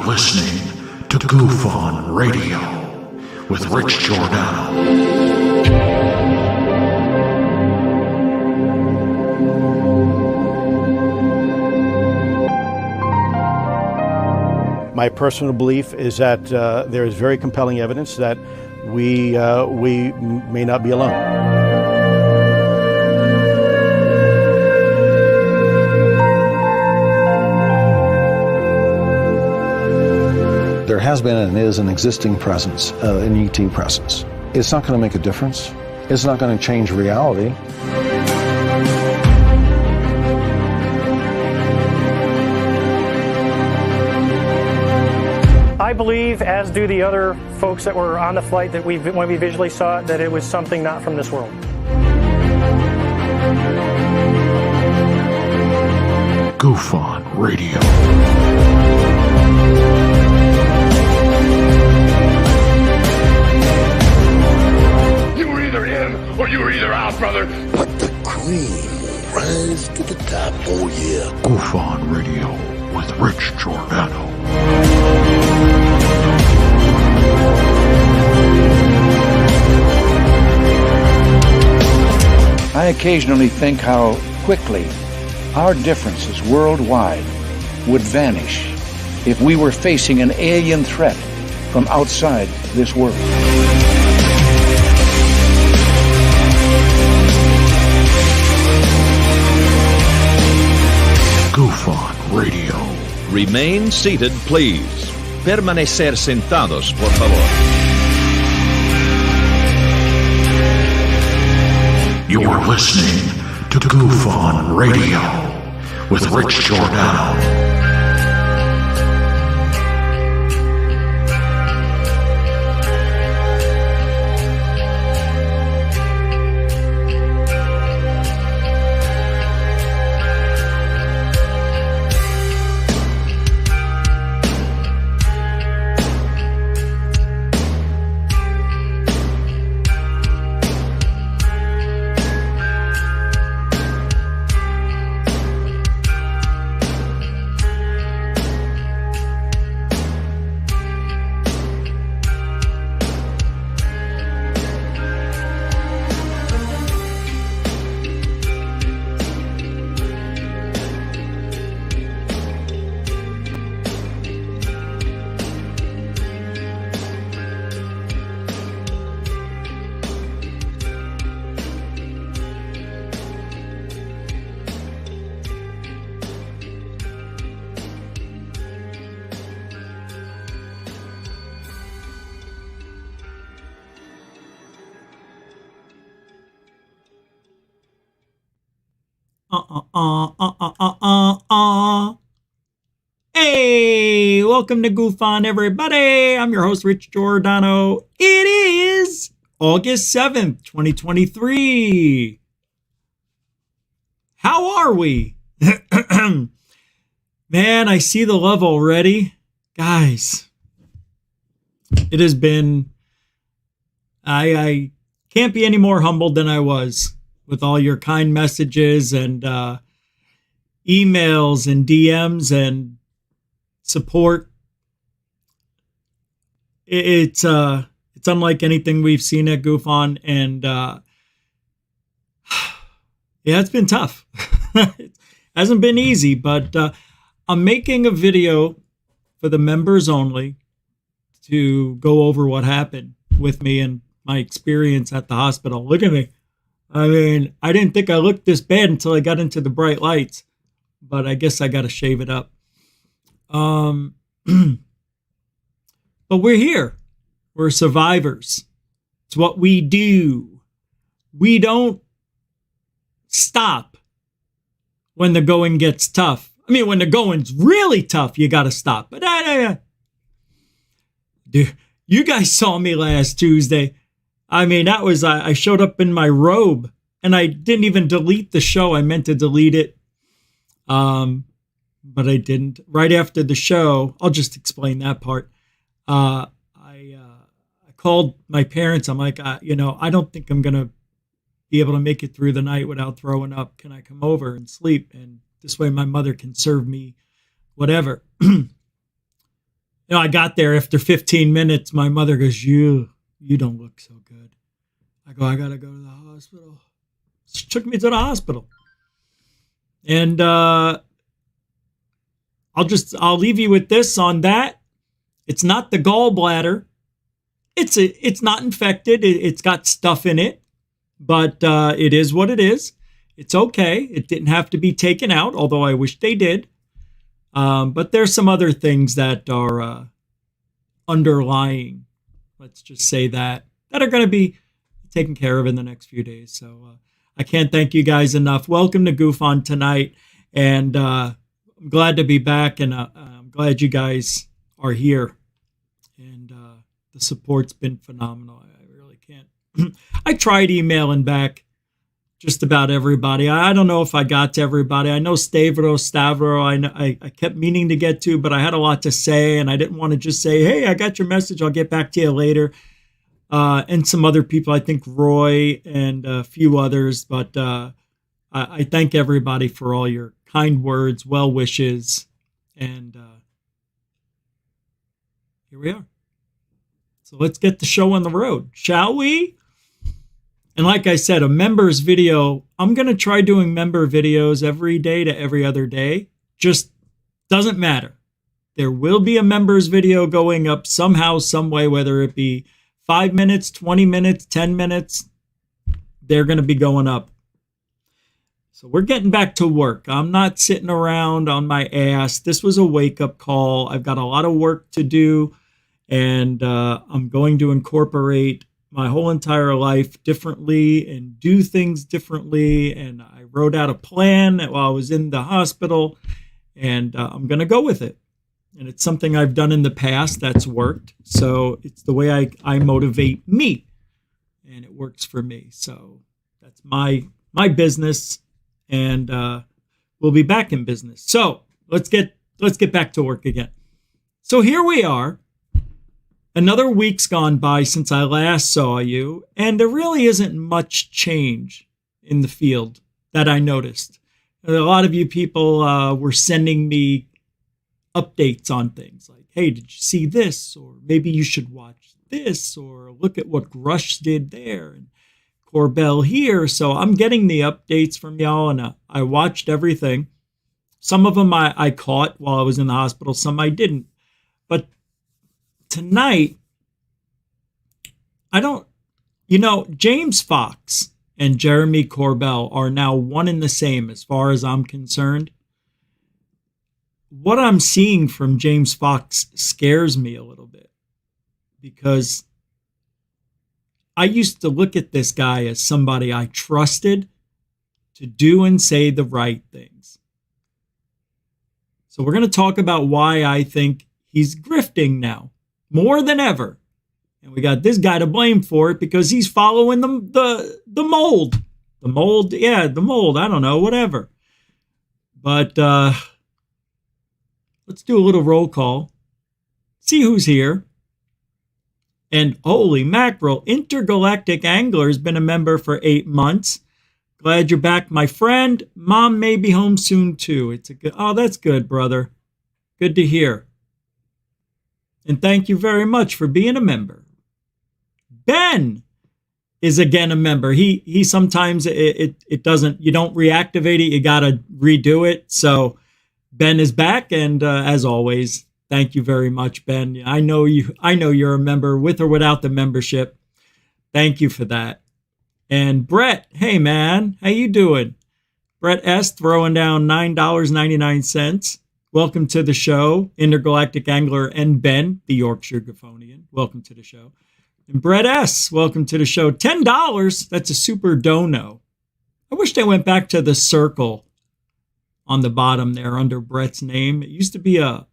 listening to Goof On Radio with Rich Giordano. My personal belief is that there is very compelling evidence that we may not be alone. There has been and is an existing presence, an ET presence. It's not going to make a difference. It's not going to change reality. I believe, as do the other folks that were on the flight, that when we visually saw it, that it was something not from this world. Goof On Radio. You were either in or you were either out, brother. But the cream will rise to the top, oh yeah. Goof On Radio with Rich Giordano. I occasionally think how quickly our differences worldwide would vanish if we were facing an alien threat from outside this world. Goof On Radio. Remain seated, please. Permanecer sentados, por favor. You're listening to Goof On Radio with Rich Giordano. Hey, welcome to Goof On, everybody. I'm your host, Rich Giordano. It is August 7th, 2023. How are we? Man, I see the love already. Guys, it has been... I can't be any more humbled than I was with all your kind messages and emails and DMs and support. It's unlike anything we've seen at Goof On, and yeah, it's been tough. It hasn't been easy, but I'm making a video for the members only to go over what happened with me and my experience at the hospital. Look at me. I mean, I didn't think I looked this bad until I got into the bright lights, but I guess I got to shave it up. But we're here. We're survivors. It's what we do. We don't stop when the going gets tough. I mean, when the going's really tough, you got to stop. But dude, you guys saw me last Tuesday. I mean, that was, I showed up in my robe and I didn't even delete the show. I meant to delete it. But I didn't. Right after the show, I'll just explain that part. I called my parents. I'm like, I don't think I'm going to be able to make it through the night without throwing up. Can I come over and sleep? And this way my mother can serve me whatever. I got there after 15 minutes. My mother goes, you don't look so good. I go, I got to go to the hospital. She took me to the hospital. And I'll leave you with this on that. It's not the gallbladder. It's not infected. It's got stuff in it, but it is what it is. It's okay. It didn't have to be taken out, although I wish they did. But there's some other things that are underlying, let's just say that are going to be taken care of in the next few days. So I can't thank you guys enough. Welcome to Goof On tonight. And I'm glad to be back. And I'm glad you guys are here. And the support's been phenomenal. I really can't. I tried emailing back just about everybody. I don't know if I got to everybody. I know Stavro, I kept meaning to get to, but I had a lot to say, and I didn't want to just say, hey, I got your message, I'll get back to you later. And some other people, I think Roy and a few others, but I thank everybody for all your kind words, well wishes, and here we are. So let's get the show on the road, shall we? And like I said, a members video, I'm going to try doing member videos every day to every other day. Just doesn't matter. There will be a members video going up somehow, some way, whether it be 5 minutes, 20 minutes, 10 minutes, they're going to be going up. So we're getting back to work. I'm not sitting around on my ass. This was a wake-up call. I've got a lot of work to do, and I'm going to incorporate my whole entire life differently and do things differently. And I wrote out a plan while I was in the hospital, and I'm going to go with it. And it's something I've done in the past that's worked. So it's the way I motivate me, and it works for me. So that's my business, and we'll be back in business. So let's get back to work again. So here we are. Another week's gone by since I last saw you, and there really isn't much change in the field that I noticed. A lot of you people were sending me updates on things like, hey, did you see this? Or maybe you should watch this, or look at what Grush did there and Corbell here. So I'm getting the updates from y'all, and I watched everything. Some of them I caught while I was in the hospital, some I didn't. But tonight, James Fox and Jeremy Corbell are now one and the same as far as I'm concerned. What I'm seeing from James Fox scares me a little bit, because I used to look at this guy as somebody I trusted to do and say the right things. So we're going to talk about why I think he's grifting now more than ever. And we got this guy to blame for it because he's following the mold. The mold, yeah, the mold. I don't know, whatever. But let's do a little roll call. See who's here. And holy mackerel, Intergalactic Angler's been a member for 8 months. Glad you're back, my friend. Mom may be home soon too. Oh, that's good, brother. Good to hear. And thank you very much for being a member. Ben is again a member. He sometimes it doesn't, you don't reactivate it, you gotta redo it. So Ben is back, and as always, thank you very much, Ben. I know you're a member with or without the membership. Thank you for that. And Brett, hey man, how you doing? Brett S throwing down $9.99. Welcome to the show, Intergalactic Angler and Ben, the Yorkshire Gaffonian. Welcome to the show. And Brett S, welcome to the show. $10. That's a super dono. I wish they went back to the circle on the bottom there under Brett's name. It used to be a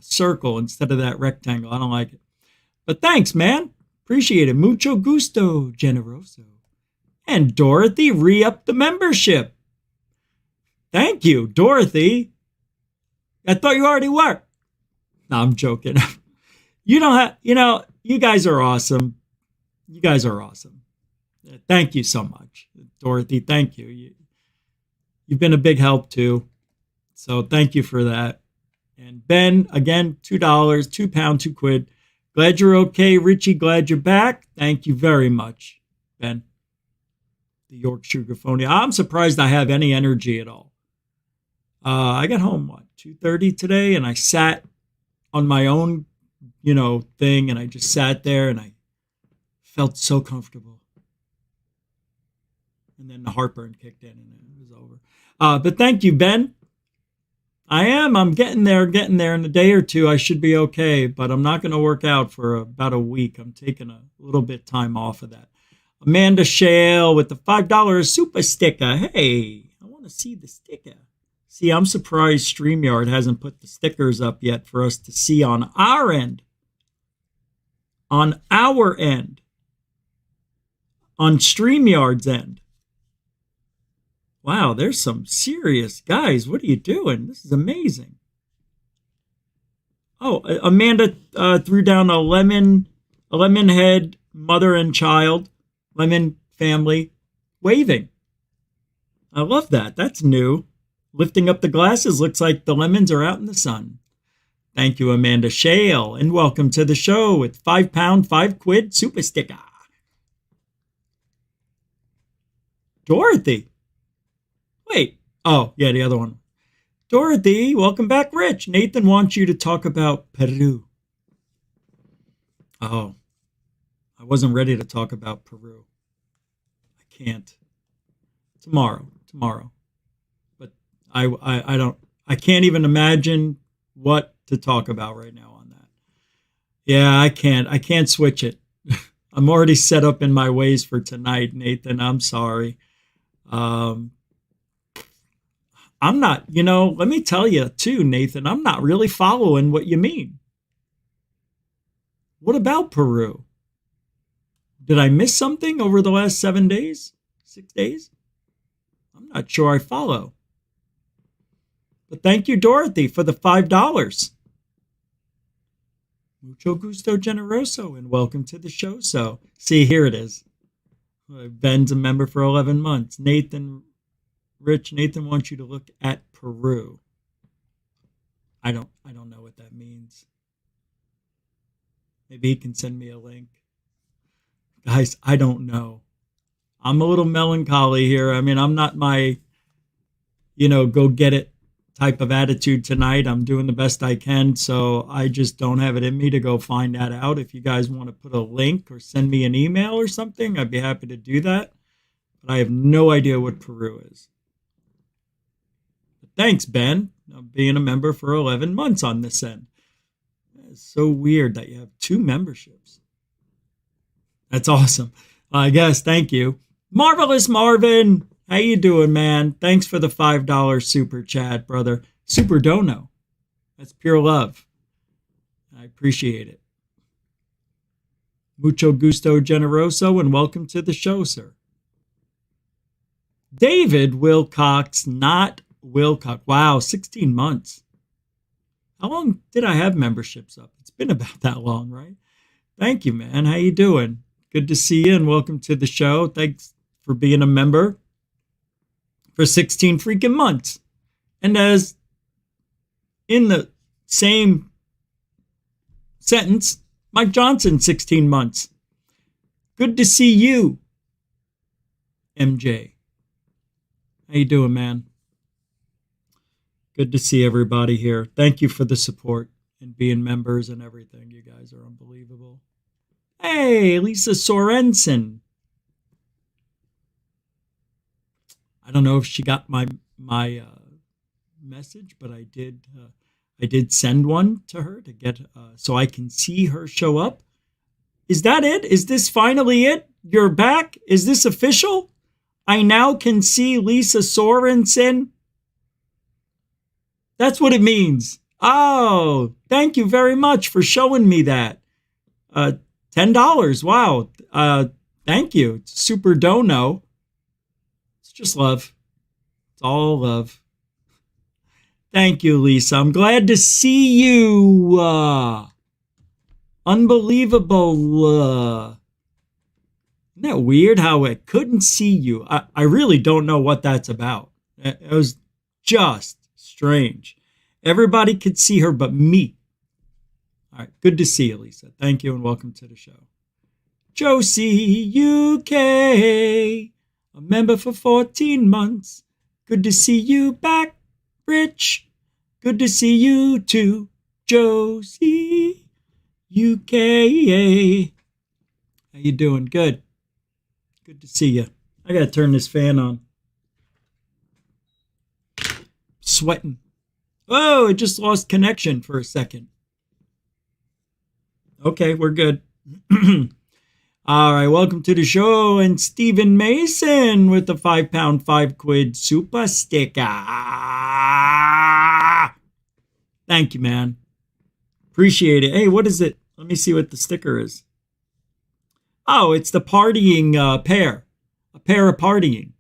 circle instead of that rectangle. I don't like it. But thanks, man. Appreciate it. Mucho gusto, generoso. And Dorothy re-upped the membership. Thank you, Dorothy. I thought you already were. No, I'm joking. You don't have, you guys are awesome. You guys are awesome. Thank you so much, Dorothy. Thank you. You've been a big help too. So thank you for that. And Ben, again, $2, £2, £2. Glad you're okay, Richie. Glad you're back. Thank you very much, Ben. The Yorkshire Griffonia. I'm surprised I have any energy at all. I got home, 2:30 today, and I sat on my own, thing, and I just sat there, and I felt so comfortable. And then the heartburn kicked in, and it was over. But thank you, Ben. I'm getting there. In a day or two, I should be okay, but I'm not going to work out for about a week. I'm taking a little bit time off of that. Amanda Shale with the $5 super sticker. Hey, I want to see the sticker. See, I'm surprised StreamYard hasn't put the stickers up yet for us to see on our end. On our end. On StreamYard's end. Wow, there's some serious guys. What are you doing? This is amazing. Oh, Amanda threw down a lemon head, mother and child, lemon family, waving. I love that. That's new. Lifting up the glasses, looks like the lemons are out in the sun. Thank you, Amanda Shale, and welcome to the show with £5, £5 super sticker. Dorothy. Wait. Oh, yeah, the other one. Dorothy, welcome back, Rich. Nathan wants you to talk about Peru. Oh, I wasn't ready to talk about Peru. I can't. Tomorrow. But I can't even imagine what to talk about right now on that. Yeah, I can't switch it. I'm already set up in my ways for tonight, Nathan. I'm sorry. I'm not, let me tell you too, Nathan, I'm not really following what you mean. What about Peru? Did I miss something over the last 7 days? 6 days? I'm not sure I follow. But thank you, Dorothy, for the $5. Mucho gusto generoso, and welcome to the show. So, see, here it is. Ben's a member for 11 months. Nathan wants you to look at Peru. I don't know what that means. Maybe he can send me a link. Guys, I don't know. I'm a little melancholy here. I mean, I'm not my, go get it type of attitude tonight. I'm doing the best I can, so I just don't have it in me to go find that out. If you guys want to put a link or send me an email or something, I'd be happy to do that. But I have no idea what Peru is. But thanks, Ben. I'm being a member for 11 months on this end. It's so weird that you have 2 memberships. That's awesome. I guess. Thank you. Marvelous Marvin. How you doing, man? Thanks for the $5 super chat, brother. Super dono. That's pure love. I appreciate it. Mucho gusto generoso, and welcome to the show, sir. David Wilcox, not Wilcox. Wow, 16 months. How long did I have memberships up? It's been about that long, right? Thank you, man. How you doing? Good to see you, and welcome to the show. Thanks for being a member for 16 freaking months. And as in the same sentence, Mike Johnson, 16 months. Good to see you, MJ. How you doing, man? Good to see everybody here. Thank you for the support and being members and everything. You guys are unbelievable. Hey, Lisa Sorensen. I don't know if she got my message, but I did send one to her to get so I can see her show up. Is that it? Is this finally it? You're back? Is this official? I now can see Lisa Sorensen. That's what it means. Oh, thank you very much for showing me that. $10. Wow. Thank you. It's super dono. It's just love. It's all love. Thank you, Lisa. I'm glad to see you. Unbelievable. Isn't that weird how I couldn't see you? I really don't know what that's about. It was just strange. Everybody could see her but me. All right, good to see you, Lisa. Thank you and welcome to the show. Josie UK, a member for 14 months. Good to see you back, Rich. Good to see you too, Josie UK. How you doing? Good. Good to see you. I gotta turn this fan on. Sweating. Oh, it just lost connection for a second. Okay, we're good. All right, welcome to the show. And Stephen Mason with the 5 pound, 5 quid super sticker. Thank you, man. Appreciate it. Hey, what is it? Let me see what the sticker is. Oh, it's the partying pair. A pair of partying.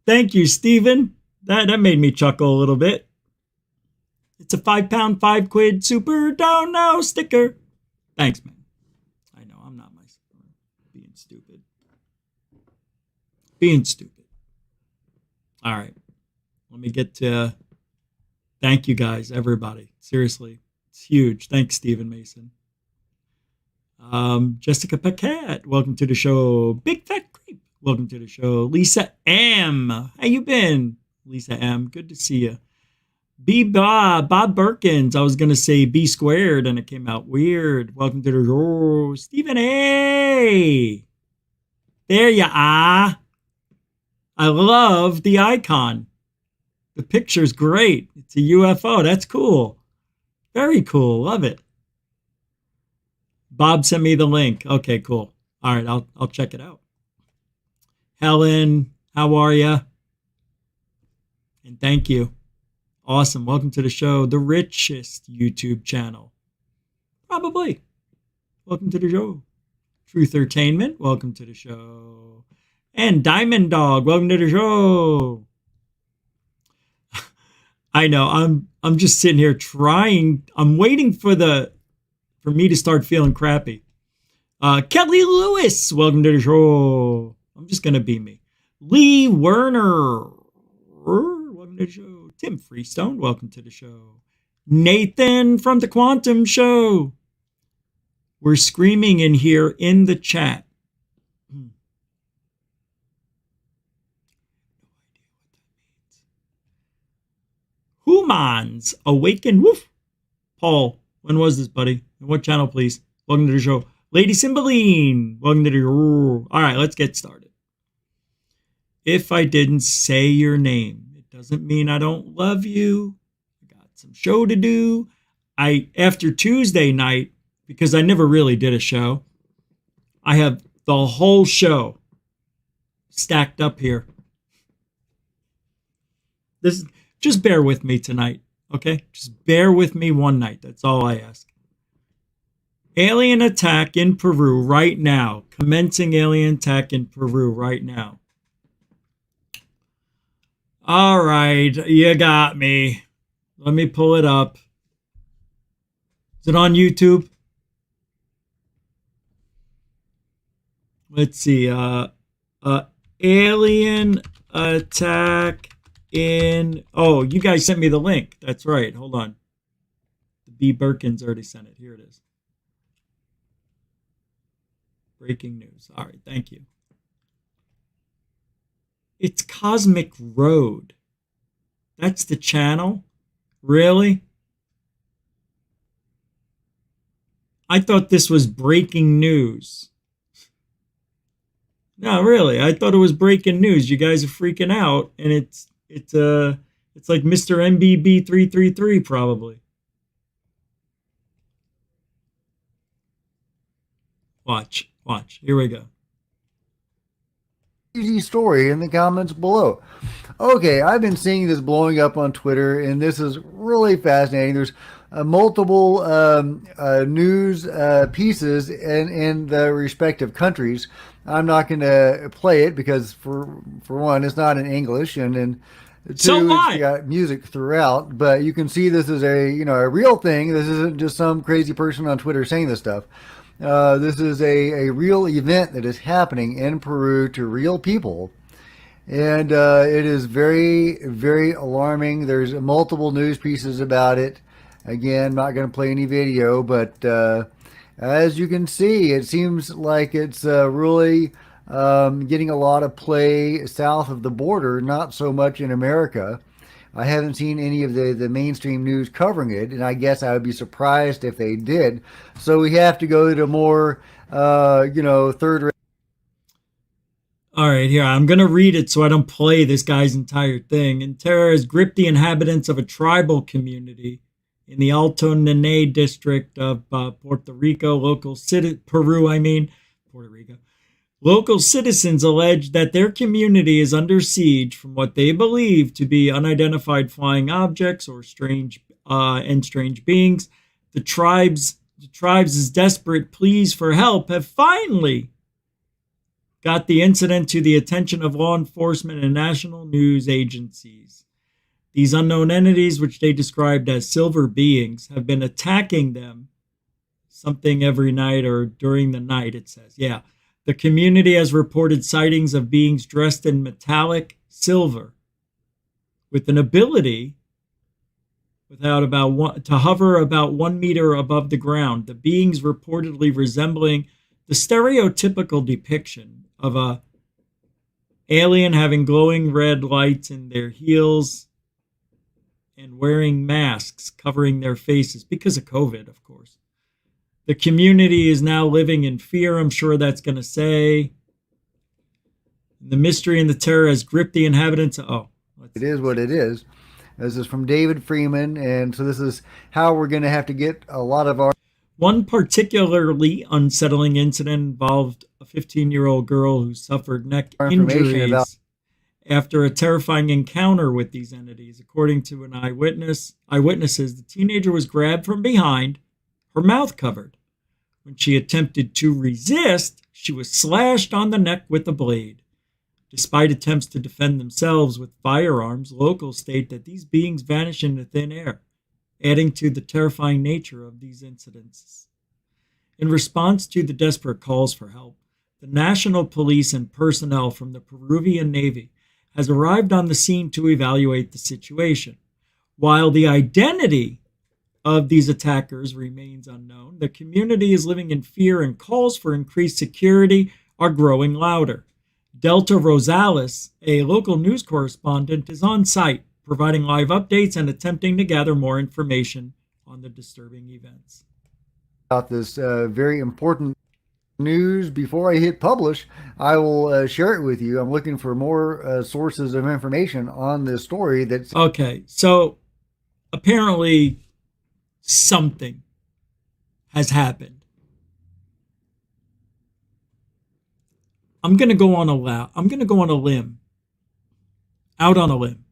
Thank you, Stephen. That made me chuckle a little bit. It's a 5 pound, 5 quid super don't know sticker. Thanks, man. I know I'm not myself. Being stupid. Being stupid. All right. Let me get to thank you guys, everybody. Seriously. It's huge. Thanks, Stephen Mason. Jessica Paquette, welcome to the show. Big Fat Creep, welcome to the show. Lisa M, how you been? Lisa M, good to see you. Bob Birkins, I was going to say B squared and it came out weird. Welcome to the show. Stephen A, there you are. I love the icon. The picture's great. It's a UFO. That's cool. Very cool. Love it. Bob sent me the link. Okay, cool. All right, I'll check it out. Helen, how are you? And thank you. Awesome. Welcome to the show. The richest YouTube channel. Probably. Welcome to the show. Truth Entertainment, welcome to the show. And Diamond Dog, welcome to the show. I know, I'm just sitting here trying. I'm waiting for me to start feeling crappy. Kelly Lewis, welcome to the show. I'm just going to be me. Lee Werner, welcome to the show. Tim Freestone, welcome to the show. Nathan from the Quantum Show. We're screaming in here in the chat. Humans Awaken. Woof. Paul, when was this, buddy? And what channel, please? Welcome to the show. Lady Cymbeline, welcome to the show. All right, let's get started. If I didn't say your name, it doesn't mean I don't love you. I got some show to do. After Tuesday night, because I never really did a show, I have the whole show stacked up here. Just bear with me tonight, okay? Just bear with me one night. That's all I ask. Alien attack in Peru right now. Commencing alien attack in Peru right now. All right, you got me. Let me pull it up. Is it on YouTube? Let's see. Alien attack in... Oh, you guys sent me the link. That's right. Hold on. The B. Birkins already sent it. Here it is. Breaking news. All right. Thank you. It's Cosmic Road. That's the channel? Really? I thought this was breaking news. No, really. I thought it was breaking news. You guys are freaking out, and it's like Mr. MBB 333 probably. Watch. Here we go. Easy story in the comments below. Okay, I've been seeing this blowing up on Twitter, and this is really fascinating. There's multiple news pieces in the respective countries. I'm not going to play it because, for one, it's not in English, and then two, it's got music throughout. But you can see this is a real thing. This isn't just some crazy person on Twitter saying this stuff. This is a real event that is happening in Peru to real people. And it is very, very alarming. There's multiple news pieces about it. Again, not going to play any video, but as you can see, it seems like it's really getting a lot of play south of the border, not so much in America. I haven't seen any of the mainstream news covering it, and I guess I would be surprised if they did. So we have to go to more, third rate. All right, here, I'm going to read it so I don't play this guy's entire thing. And terror has gripped the inhabitants of a tribal community in the Alto Nene district of Puerto Rico. Puerto Rico. Local citizens allege that their community is under siege from what they believe to be unidentified flying objects or strange beings. The tribes' desperate pleas for help have finally got the incident to the attention of law enforcement and national news agencies. These unknown entities, which they described as silver beings, have been attacking them something every night or during the night, it says. Yeah. The community has reported sightings of beings dressed in metallic silver with an ability to hover about 1 meter above the ground. The beings reportedly resembling the stereotypical depiction of a alien having glowing red lights in their heels and wearing masks covering their faces because of COVID, of course. The community is now living in fear, I'm sure that's going to say. The mystery and the terror has gripped the inhabitants. It is what it is. This is from David Freeman, and so this is how we're going to have to get a lot of our... One particularly unsettling incident involved a 15-year-old girl who suffered neck injuries after a terrifying encounter with these entities. According to an eyewitnesses, the teenager was grabbed from behind, her mouth covered. When she attempted to resist, she was slashed on the neck with a blade. Despite attempts to defend themselves with firearms, locals state that these beings vanish into thin air, adding to the terrifying nature of these incidents. In response to the desperate calls for help, the national police and personnel from the Peruvian Navy has arrived on the scene to evaluate the situation. While the identity of these attackers remains unknown, the community is living in fear and calls for increased security are growing louder. Delta Rosales, a local news correspondent, is on site, providing live updates and attempting to gather more information on the disturbing events. About this very important news, before I hit publish, I will share it with you. I'm looking for more sources of information on this story. That's okay. So apparently something has happened. I'm going to go on a limb. Out on a limb.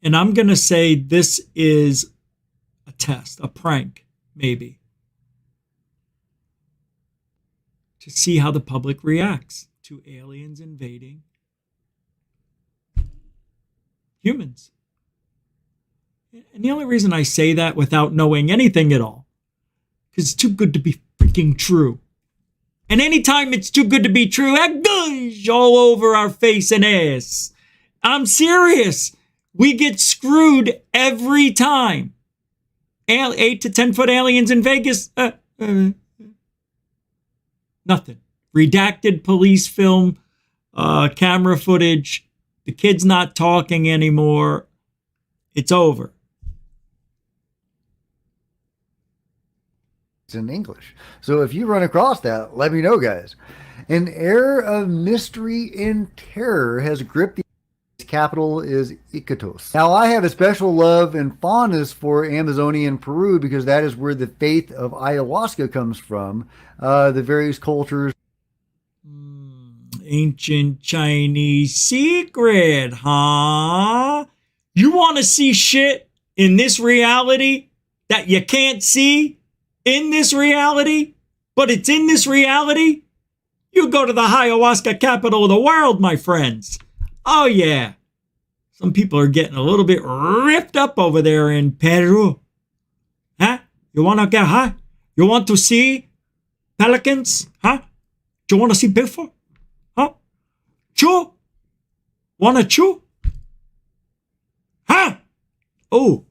And I'm going to say this is a test, a prank, maybe, to see how the public reacts to aliens invading humans. And the only reason I say that without knowing anything at all, because it's too good to be freaking true. And anytime it's too good to be true, gosh, all over our face and ass. I'm serious. We get screwed every time. 8 to 10 foot aliens in Vegas. Nothing. Redacted police film, camera footage. The kid's not talking anymore. It's over. In English. So if you run across that, let me know, guys. An air of mystery and terror has gripped the capital is Iquitos. Now, I have a special love and fondness for Amazonian Peru because that is where the faith of ayahuasca comes from. The various cultures. Ancient Chinese secret, huh? You want to see shit in this reality that you can't see? In this reality, but it's in this reality, you go to the ayahuasca capital of the world, my friends. Oh, yeah. Some people are getting a little bit ripped up over there in Peru. Huh? You want to get high? You want to see pelicans? Huh? Do you want to see Bigfoot? Huh? Wanna chew? Huh? Oh,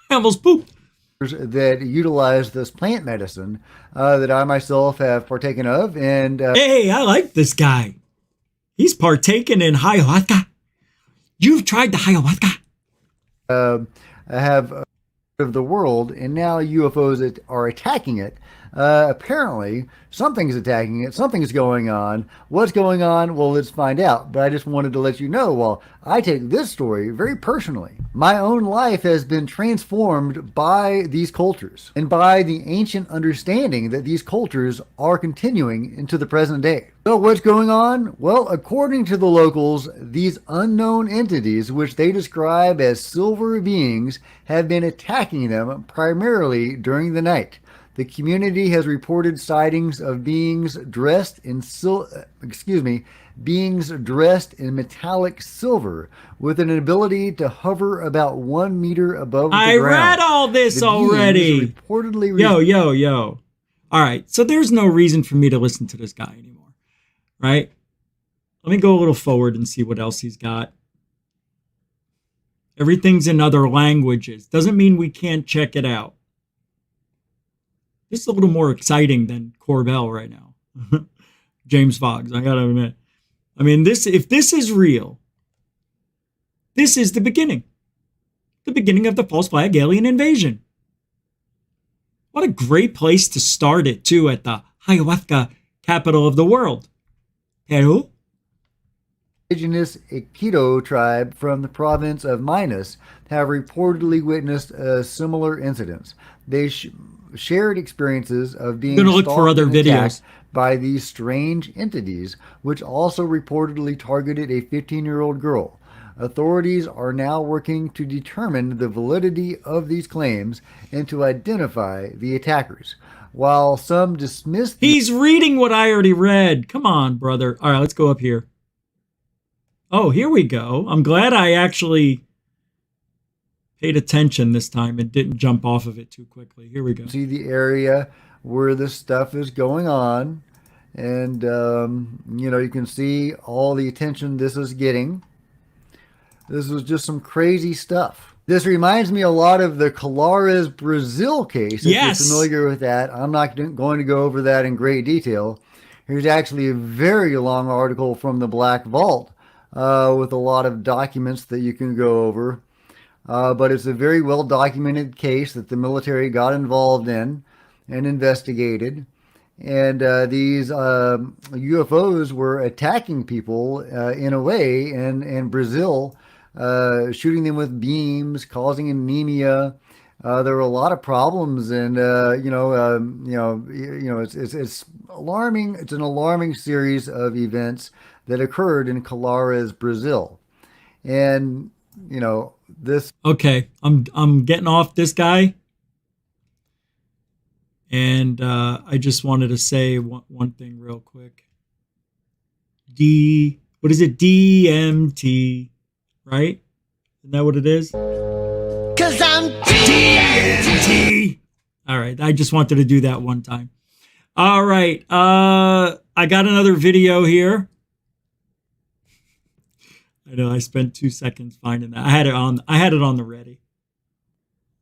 I almost pooped. That utilize this plant medicine that I myself have partaken of. And hey, I like this guy. He's partaken in ayahuasca. You've tried the ayahuasca. I have of the world, and now UFOs that are attacking it. Apparently, something's attacking it. Something's going on. What's going on? Well, let's find out. But I just wanted to let you know, well, I take this story very personally. My own life has been transformed by these cultures and by the ancient understanding that these cultures are continuing into the present day. So what's going on? Well, according to the locals, these unknown entities, which they describe as silver beings, have been attacking them primarily during the night. The community has reported sightings of beings dressed in metallic silver with an ability to hover about 1 meter above the ground. I read all this already. Reportedly Yo. All right, so there's no reason for me to listen to this guy anymore, right? Let me go a little forward and see what else he's got. Everything's in other languages. Doesn't mean we can't check it out. This is a little more exciting than Corbell right now. James Fox, I gotta admit. I mean, if this is real, this is the beginning. The beginning of the false flag alien invasion. What a great place to start it, too, at the ayahuasca capital of the world. Peru? Indigenous Iquitos tribe from the province of Minas have reportedly witnessed similar incidents. They shared experiences of being look for other videos by these strange entities, which also reportedly targeted a 15-year-old girl. Authorities are now working to determine the validity of these claims and to identify the attackers. While some dismiss... He's reading what I already read. Come on, brother. All right, let's go up here. Oh, here we go. I'm glad I actually paid attention this time and didn't jump off of it too quickly. Here we go. See the area where this stuff is going on. And, you can see all the attention this is getting. This was just some crazy stuff. This reminds me a lot of the Colares, Brazil case. If you're familiar with that, I'm not going to go over that in great detail. Here's actually a very long article from the Black Vault with a lot of documents that you can go over. But it's a very well-documented case that the military got involved in and investigated. And these UFOs were attacking people in a way, and Brazil, shooting them with beams, causing anemia. There were a lot of problems, and it's alarming. It's an alarming series of events that occurred in Colares, Brazil, and this. Okay, I'm getting off this guy, and I just wanted to say one thing real quick. What is it? DMT, right? Isn't that what it is? 'Cause I'm DMT. All right, I just wanted to do that one time. All right, I got another video here. I know I spent 2 seconds finding that. I had it on the ready.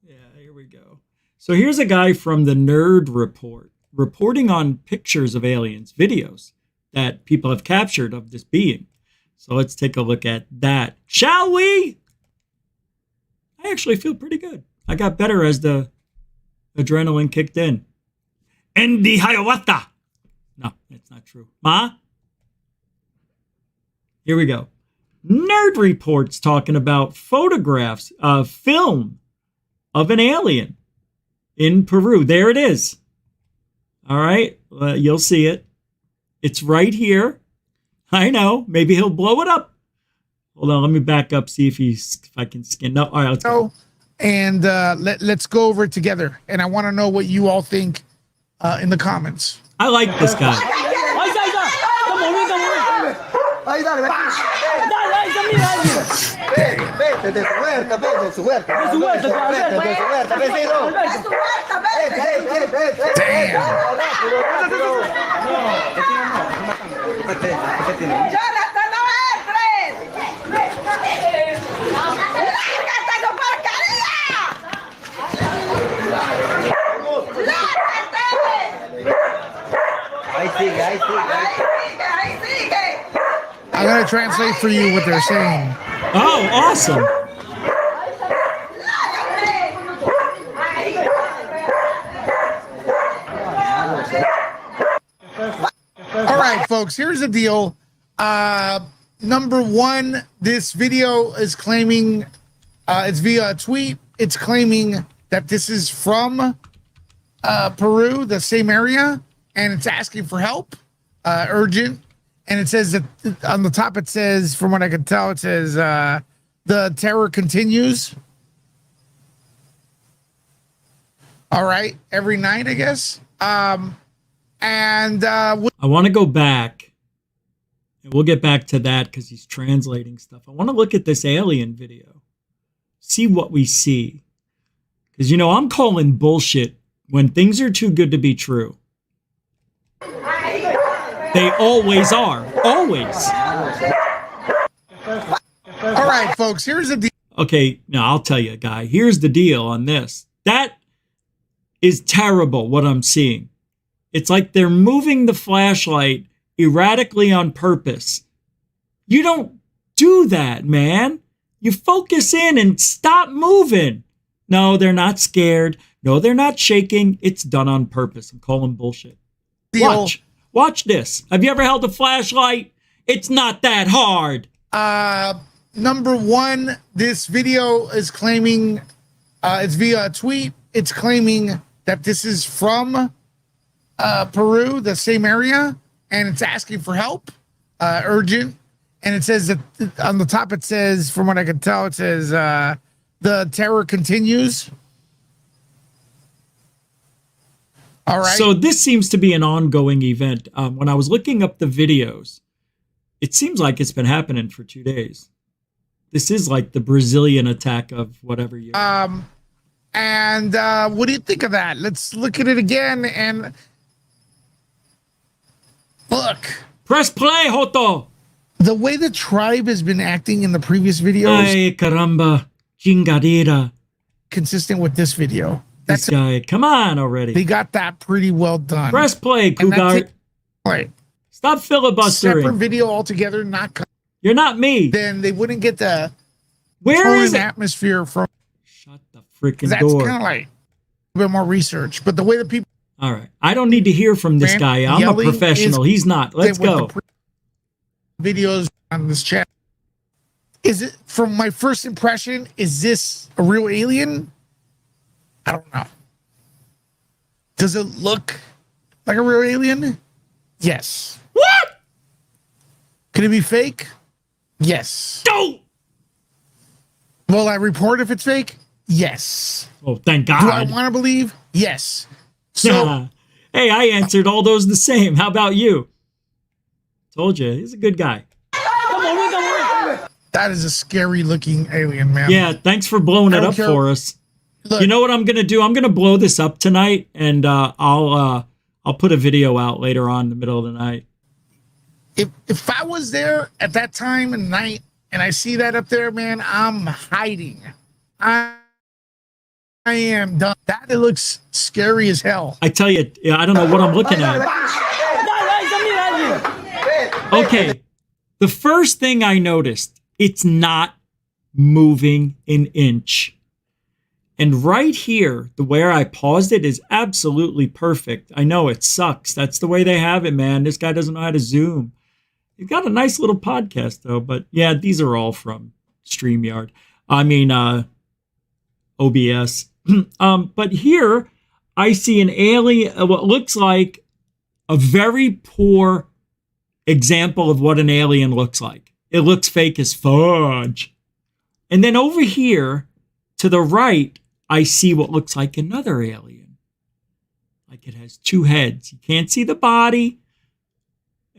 Yeah, here we go. So here's a guy from the Nerd Report reporting on pictures of aliens, videos that people have captured of this being. So let's take a look at that, shall we? I actually feel pretty good. I got better as the adrenaline kicked in. And the ayahuasca. No, that's not true. Ma? Here we go. Nerd Report's talking about photographs of film of an alien in Peru. There it is. All right. You'll see it. It's right here. I know. Maybe he'll blow it up. Hold on. Let me back up. See if I can skin. No. All right. Let's go. And let's go over it together. And I want to know what you all think in the comments. I like this guy. I'm going to translate for you what they're saying. Oh, awesome. All right, folks, here's the deal. Number one, this video is claiming, it's via a tweet. It's claiming that this is from Peru, the same area, and it's asking for help, urgent. And it says that on the top, it says, from what I can tell, it says, the terror continues. All right, every night, I guess. I want to go back, and we'll get back to that because he's translating stuff. I want to look at this alien video, see what we see. Because, you know, I'm calling bullshit when things are too good to be true. They always are. Always. All right, folks, here's the deal. Okay, now I'll tell you, guy. Here's the deal on this. That is terrible, what I'm seeing. It's like they're moving the flashlight erratically on purpose. You don't do that, man. You focus in and stop moving. No, they're not scared. No, they're not shaking. It's done on purpose. I'm calling bullshit. Watch this. Have you ever held a flashlight? It's not that hard. Number one, this video is claiming, it's via a tweet. It's claiming that this is from Peru, the same area, and it's asking for help, urgent. And it says that on the top, it says, from what I can tell, it says, the terror continues. All right. So this seems to be an ongoing event. When I was looking up the videos, it seems like it's been happening for 2 days. This is like the Brazilian attack of whatever year. And what do you think of that? Let's look at it again and look. Press play, Hoto. The way the tribe has been acting in the previous videos. Ay, caramba. Chingadera. Consistent with this video. This guy. Come on already. They got that pretty well done. Press play, Cougar. Right. Stop filibustering. Separate video altogether, not. You're not me. Then they wouldn't get the. Where is it? Atmosphere from. Shut the freaking That's door. That's kind of like a bit more research, but the way that people. All right, I don't need to hear from this guy. I'm a professional. He's not. Let's go. Videos on this chat. Is it, from my first impression, is this a real alien? I don't know. Does it look like a real alien? Yes. What? Could it be fake? Yes. Don't. Will I report if it's fake? Yes. Oh, thank God. Do I want to believe? Yes. So, hey, I answered all those the same. How about you? Told you, he's a good guy. That is a scary looking alien, man. Yeah, thanks for blowing it up for us. Look, you know what I'm gonna do? I'm gonna blow this up tonight, and I'll put a video out later on in the middle of the night. If I was there at that time of night and I see that up there, man, I'm hiding. I am done. That it looks scary as hell. I tell you, I don't know what I'm looking at. Okay, the first thing I noticed, it's not moving an inch. And right here, the where I paused it is absolutely perfect. I know it sucks. That's the way they have it, man. This guy doesn't know how to zoom. He's got a nice little podcast, though. But yeah, these are all from StreamYard. I mean, OBS. But here, I see an alien, what looks like a very poor example of what an alien looks like. It looks fake as fudge. And then over here, to the right, I see what looks like another alien. Like it has two heads. You can't see the body.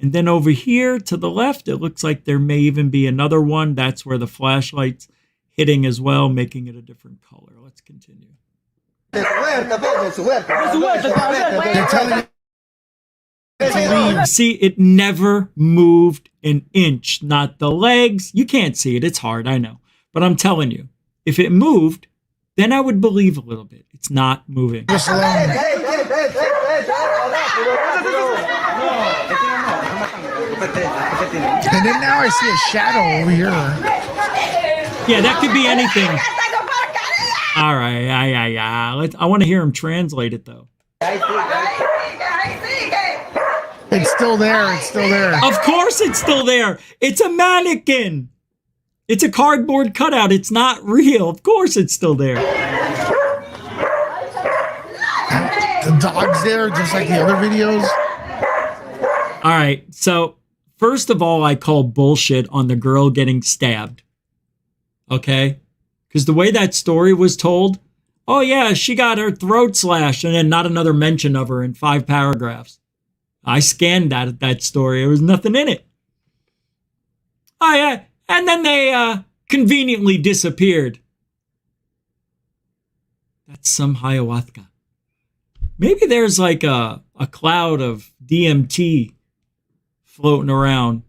And then over here to the left, it looks like there may even be another one. That's where the flashlight's hitting as well, making it a different color. Let's continue. See, it never moved an inch. Not the legs. You can't see it. It's hard, I know. But I'm telling you, if it moved, then I would believe a little bit. It's not moving. And then now I see a shadow over here. Yeah, that could be anything. All right, I want to hear him translate it though. It's still there. It's still there. Of course it's still there. It's a mannequin. It's a cardboard cutout. It's not real. Of course it's still there. The dog's there, just like the other videos. All right. So, first of all, I call bullshit on the girl getting stabbed. Okay? Because the way that story was told, oh, yeah, she got her throat slashed, and then not another mention of her in 5 paragraphs. I scanned that story. There was nothing in it. Oh, yeah. And then they conveniently disappeared. That's some ayahuasca. Maybe there's like a cloud of DMT floating around.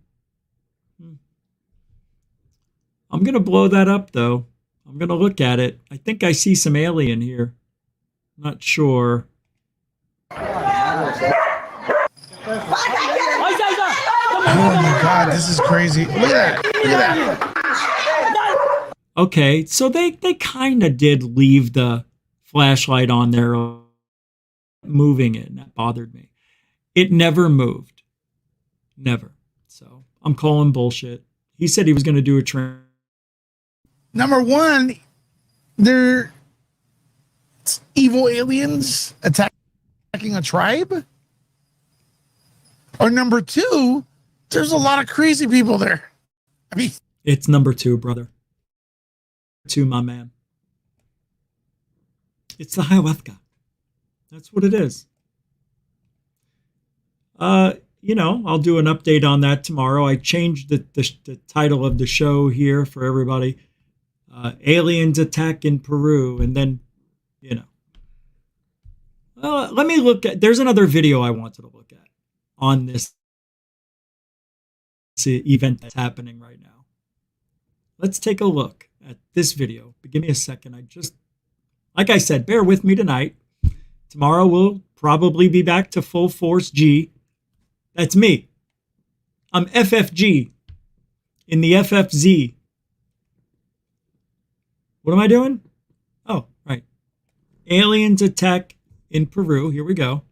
I'm going to blow that up, though. I'm going to look at it. I think I see some alien here. Not sure. Oh my God, this is crazy. Look at that. Look at that. Okay, so they kind of did leave the flashlight on there, moving it, and that bothered me. It never moved. Never. So I'm calling bullshit. He said he was going to do a train. Number one, they're evil aliens attacking a tribe. Or number two, there's a lot of crazy people there. I mean, it's number two, brother. Two, my man. It's the ayahuasca. That's what it is. I'll do an update on that tomorrow. I changed the title of the show here for everybody. Aliens attack in Peru. And then, let me look at, there's another video I wanted to look at on this event that's happening right now. Let's take a look at this video. But give me a second. Like I said, bear with me tonight. Tomorrow we'll probably be back to full force G. That's me. I'm FFG in the FFZ. What am I doing? Oh, right. Aliens attack in Peru. Here we go.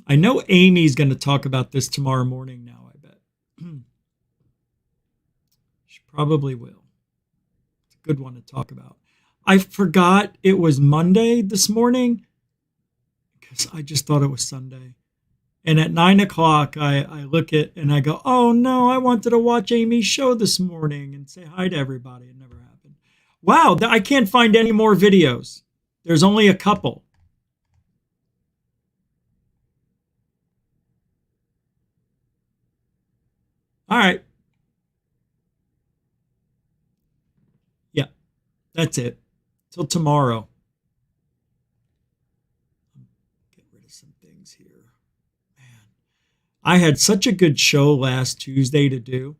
I know Amy's going to talk about this tomorrow morning now, I bet. She probably will. It's a good one to talk about. I forgot it was Monday this morning because I just thought it was Sunday. And at 9 o'clock, I look at and I go, oh no, I wanted to watch Amy's show this morning and say hi to everybody. It never happened. Wow, I can't find any more videos. There's only a couple. All right. Yeah, that's it. Till tomorrow. Get rid of some things here. Man, I had such a good show last Tuesday to do.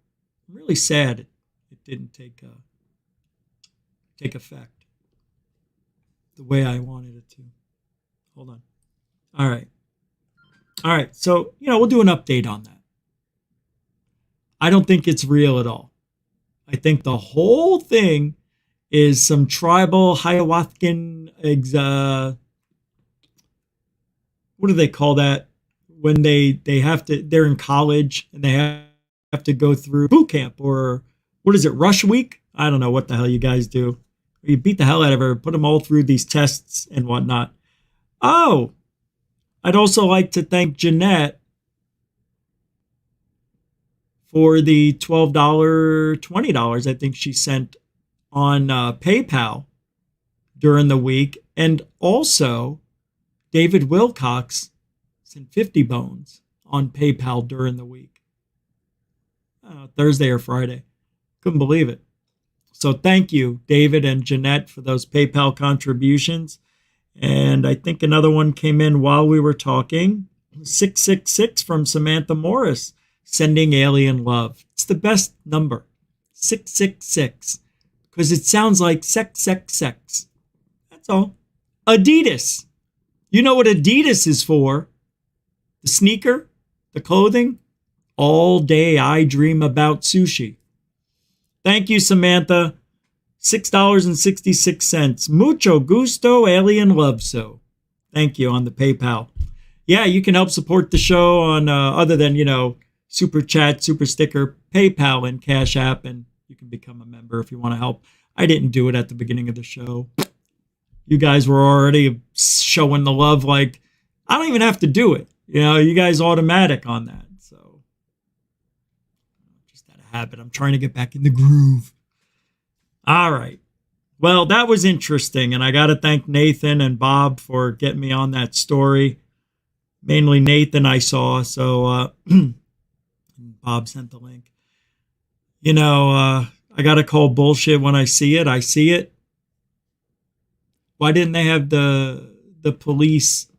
I'm really sad it didn't take effect the way I wanted it to. Hold on. All right. So, we'll do an update on that. I don't think it's real at all. I think the whole thing is some tribal ayahuascan, what do they call that? When they're in college and they have to go through boot camp, or what is it, rush week? I don't know what the hell you guys do. You beat the hell out of her, put them all through these tests and whatnot. Oh, I'd also like to thank Jeanette for the $12, $20 I think she sent on PayPal during the week. And also, David Wilcox sent 50 bones on PayPal during the week. Thursday or Friday. Couldn't believe it. So thank you, David and Jeanette, for those PayPal contributions. And I think another one came in while we were talking. 666 from Samantha Morris. Sending alien love. It's the best number. 666. Because it sounds like sex. That's all. Adidas. You know what Adidas is for? The sneaker? The clothing? All day I dream about sushi. Thank you, Samantha. $6.66. Mucho gusto, alien love so. Thank you on the PayPal. Yeah, you can help support the show on other than, Super Chat, Super Sticker, PayPal, and Cash App, and you can become a member if you want to help. I didn't do it at the beginning of the show. You guys were already showing the love like, I don't even have to do it. You guys automatic on that. So, just out of habit. I'm trying to get back in the groove. All right. Well, that was interesting, and I got to thank Nathan and Bob for getting me on that story. Mainly Nathan I saw, so Bob sent the link. I got to call bullshit when I see it. I see it. Why didn't they have the police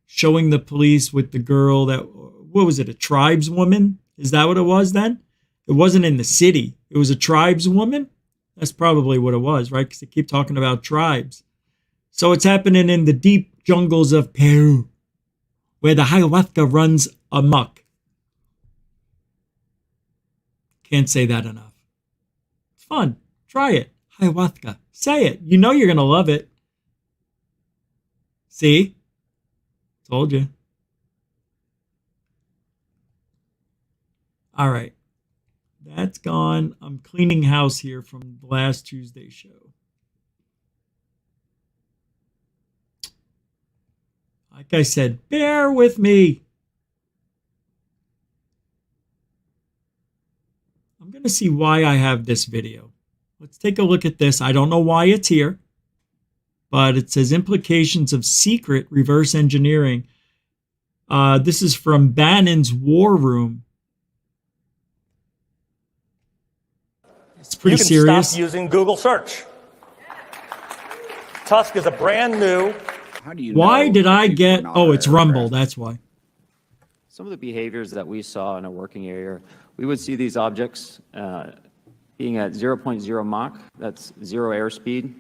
showing the police with the girl that, what was it, a tribeswoman? Is that what it was then? It wasn't in the city. It was a tribeswoman? That's probably what it was, right? Because they keep talking about tribes. So it's happening in the deep jungles of Peru, where the ayahuasca runs amok. Can't say that enough. It's fun. Try it. Ayahuasca. Say it. You're going to love it. See? Told you. All right. That's gone. I'm cleaning house here from the last Tuesday show. Like I said, bear with me. I'm going to see why I have this video. Let's take a look at this. I don't know why it's here, but it says implications of secret reverse engineering. This is from Bannon's War Room. It's pretty serious. You can stop using Google search. Tusk is a brand new. How do you why did I get? Oh, it's Rumble. That's why. Some of the behaviors that we saw in a working area, we would see these objects being at 0.0 Mach, that's zero airspeed,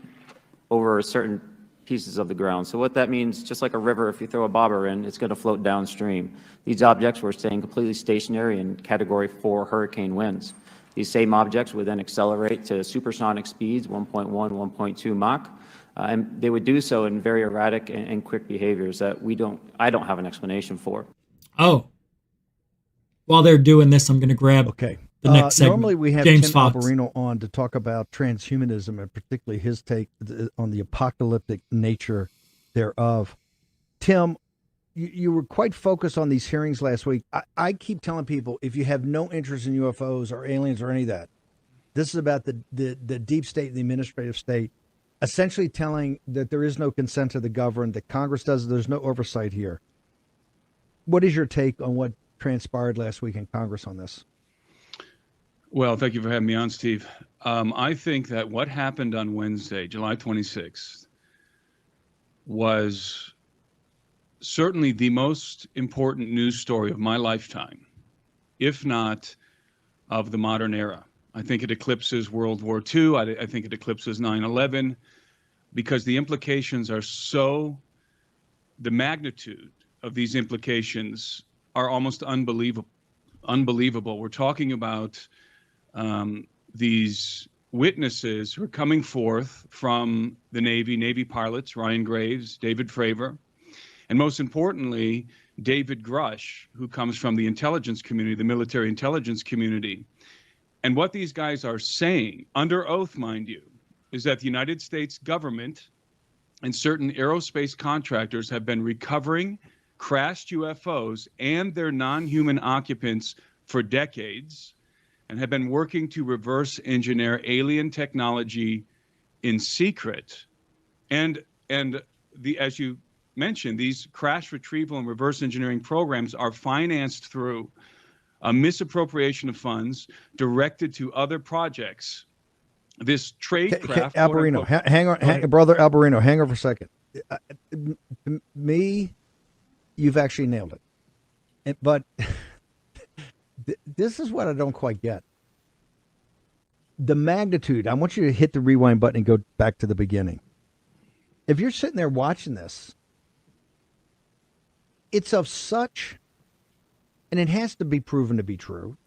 over certain pieces of the ground. So what that means, just like a river, if you throw a bobber in, it's going to float downstream. These objects were staying completely stationary in Category 4 hurricane winds. These same objects would then accelerate to supersonic speeds, 1.1, 1.2 Mach, and they would do so in very erratic and quick behaviors that I don't have an explanation for. Oh. While they're doing this, I'm going to grab the next segment. Normally we have James Tim Fox. Alberino on to talk about transhumanism and particularly his take on the apocalyptic nature thereof. Tim, you were quite focused on these hearings last week. I keep telling people, if you have no interest in UFOs or aliens or any of that, this is about the deep state and the administrative state, essentially telling that there is no consent to the governed, that Congress does, there's no oversight here. What is your take on what transpired last week in Congress on this? Well, thank you for having me on, Steve. I think that what happened on Wednesday, July 26th, was certainly the most important news story of my lifetime, if not of the modern era. I think it eclipses World War II. I think it eclipses 9/11, because the implications are the magnitude of these implications are almost unbelievable. We're talking about these witnesses who are coming forth from the Navy pilots, Ryan Graves, David Fravor, and most importantly, David Grush, who comes from the intelligence community, the military intelligence community. And what these guys are saying, under oath, mind you, is that the United States government and certain aerospace contractors have been recovering crashed UFOs and their non-human occupants for decades, and have been working to reverse engineer alien technology in secret. And as you mentioned, these crash retrieval and reverse engineering programs are financed through a misappropriation of funds directed to other projects. This trade craft. Alberino, hang on, brother Alberino, hang on for a second. You've actually nailed it. But this is what I don't quite get. The magnitude, I want you to hit the rewind button and go back to the beginning. If you're sitting there watching this, it's of such and it has to be proven to be true.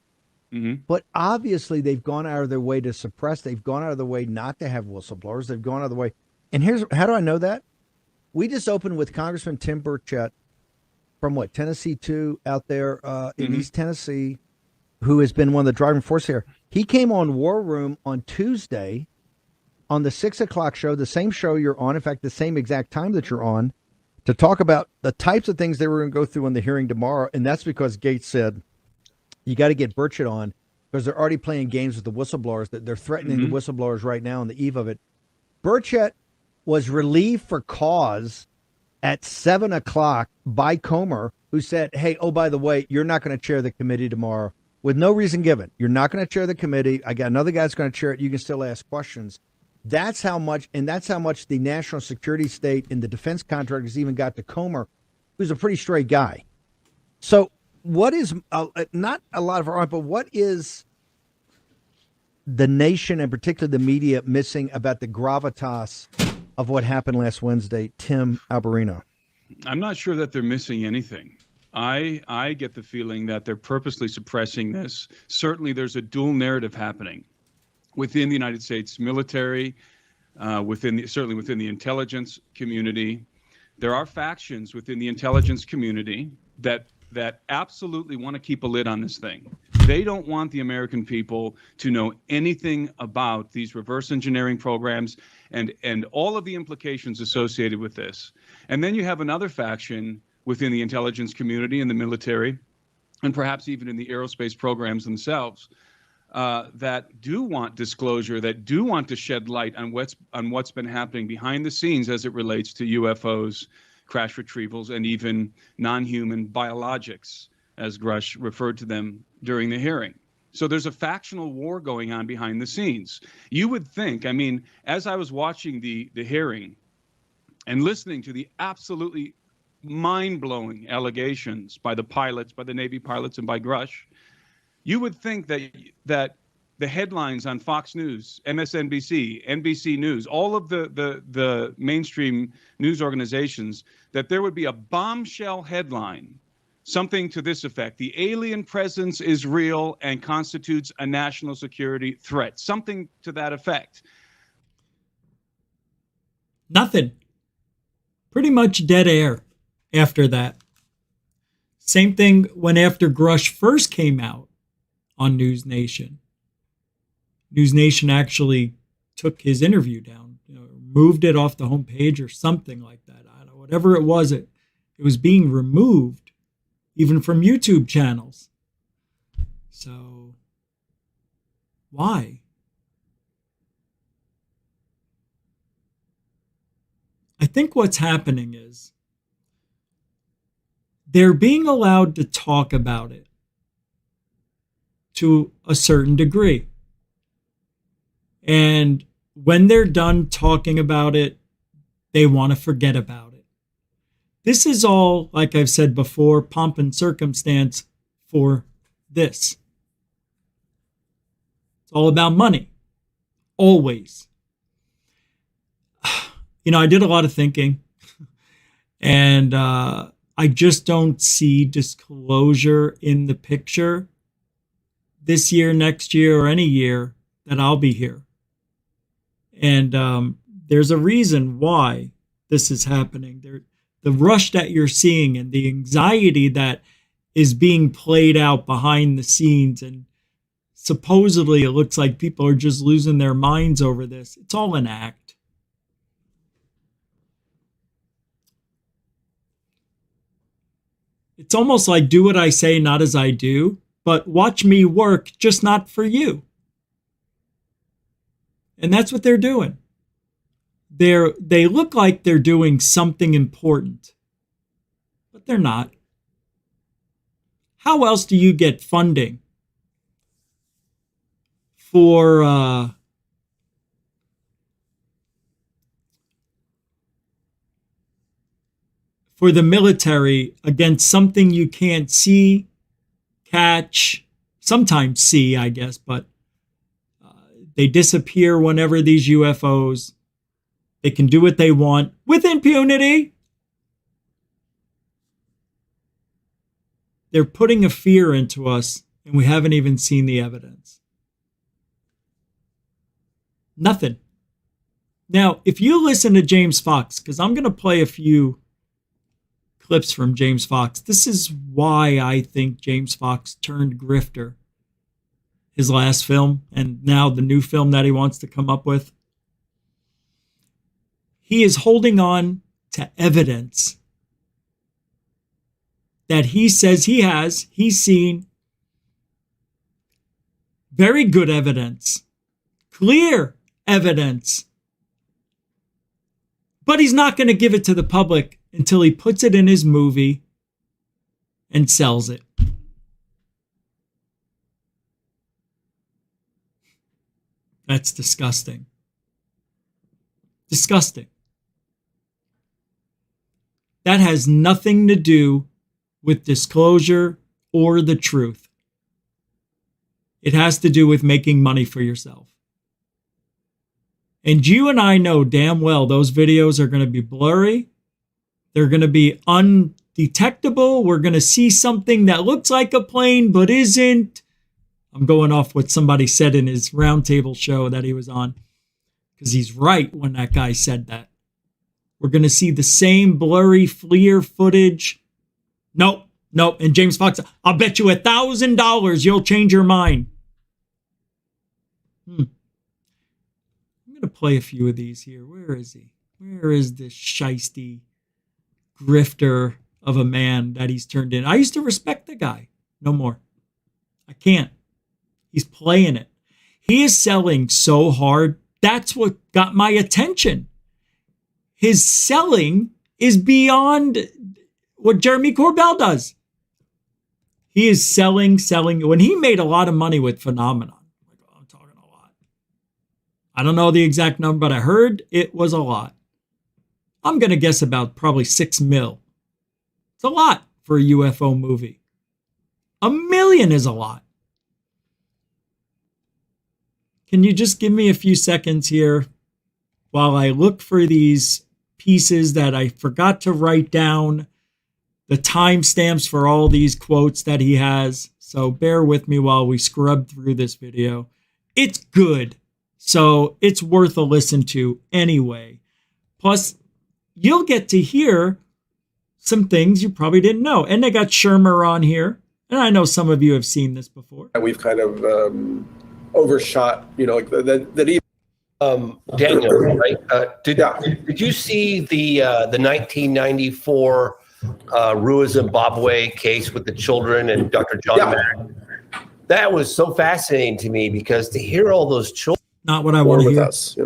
Mm-hmm. But obviously, they've gone out of their way to suppress. They've gone out of their way not to have whistleblowers. They've gone out of the way. And here's how do I know that? We just opened with Congressman Tim Burchett from Tennessee 2 out there in East Tennessee, who has been one of the driving force here. He came on War Room on Tuesday on the 6 o'clock show, the same show you're on, in fact, the same exact time that you're on, to talk about the types of things they were going to go through in the hearing tomorrow. And that's because Gates said, you got to get Burchett on because they're already playing games with the whistleblowers. That they're threatening the whistleblowers right now on the eve of it. Burchett was relieved for cause at 7 o'clock by Comer, who said, hey, oh, by the way, you're not going to chair the committee tomorrow with no reason given. You're not going to chair the committee. I got another guy that's going to chair it. You can still ask questions. That's how much the national security state and the defense contractors even got to Comer, who's a pretty straight guy. So what is, not a lot of our, but what is the nation and particularly the media missing about the gravitas of what happened last Wednesday, Tim Alberino? I'm not sure that they're missing anything. I get the feeling that they're purposely suppressing this. Certainly there's a dual narrative happening within the United States military, certainly within the intelligence community. There are factions within the intelligence community that absolutely want to keep a lid on this thing. They don't want the American people to know anything about these reverse engineering programs and all of the implications associated with this. And then you have another faction within the intelligence community and the military, and perhaps even in the aerospace programs themselves, that do want disclosure, that do want to shed light on what's been happening behind the scenes as it relates to UFOs, crash retrievals, and even non-human biologics, as Grush referred to them during the hearing. So there's a factional war going on behind the scenes. You would think, I mean, as I was watching the hearing and listening to the absolutely mind-blowing allegations by the pilots, by the Navy pilots, and by Grush, you would think that the headlines on Fox News, MSNBC, NBC News, all of the mainstream news organizations, that there would be a bombshell headline, something to this effect: the alien presence is real and constitutes a national security threat. Something to that effect. Nothing. Pretty much dead air after that. Same thing when after Grush first came out on News Nation. News Nation actually took his interview down, moved it off the homepage or something like that. I don't know, whatever it was, it was being removed even from YouTube channels. So why? I think what's happening is they're being allowed to talk about it to a certain degree. And when they're done talking about it, they want to forget about it. This is all, like I've said before, pomp and circumstance for this. It's all about money. Always. I did a lot of thinking, and I just don't see disclosure in the picture this year, next year, or any year that I'll be here. And there's a reason why this is happening. The rush that you're seeing and the anxiety that is being played out behind the scenes, and supposedly it looks like people are just losing their minds over this. It's all an act. It's almost like do what I say, not as I do, but watch me work, just not for you. And that's what they're doing. They look like they're doing something important, but they're not. How else do you get funding for the military against something you can't see, catch, sometimes see, I guess, but they disappear whenever these UFOs. They can do what they want with impunity. they're putting a fear into us, and we haven't even seen the evidence. Nothing. Now, if you listen to James Fox, because I'm going to play a few clips from James Fox. This is why I think James Fox turned Grifter, his last film, and now the new film that he wants to come up with. He is holding on to evidence that he says he has. He's seen very good evidence, clear evidence, but he's not going to give it to the public until he puts it in his movie and sells it. That's disgusting. Disgusting. That has nothing to do with disclosure or the truth. It has to do with making money for yourself. And you and I know damn well those videos are going to be blurry. They're going to be undetectable. We're going to see something that looks like a plane but isn't. I'm going off what somebody said in his roundtable show that he was on, because he's right when that guy said that. We're going to see the same blurry FLIR footage. Nope. And James Fox, I'll bet you $1,000 you'll change your mind. I'm going to play a few of these here. Where is he? Where is this shisty grifter of a man that he's turned in? I used to respect the guy. No more. I can't. He's playing it. He is selling so hard. That's what got my attention. His selling is beyond what Jeremy Corbell does. He is selling. When he made a lot of money with Phenomenon, I'm talking a lot. I don't know the exact number, but I heard it was a lot. I'm going to guess about probably $6 million. It's a lot for a UFO movie. $1 million is a lot. Can you just give me a few seconds here while I look for these pieces that I forgot to write down, the timestamps for all these quotes that he has. So bear with me while we scrub through this video. It's good, so it's worth a listen to anyway. Plus, you'll get to hear some things you probably didn't know. And they got Shermer on here, and I know some of you have seen this before. We've kind of overshot, like that. Daniel, right? Did you see the 1994 Rua Zimbabwe case with the children and Dr. John Mack? That was so fascinating to me, because to hear all those children. Not what I want to hear. Us,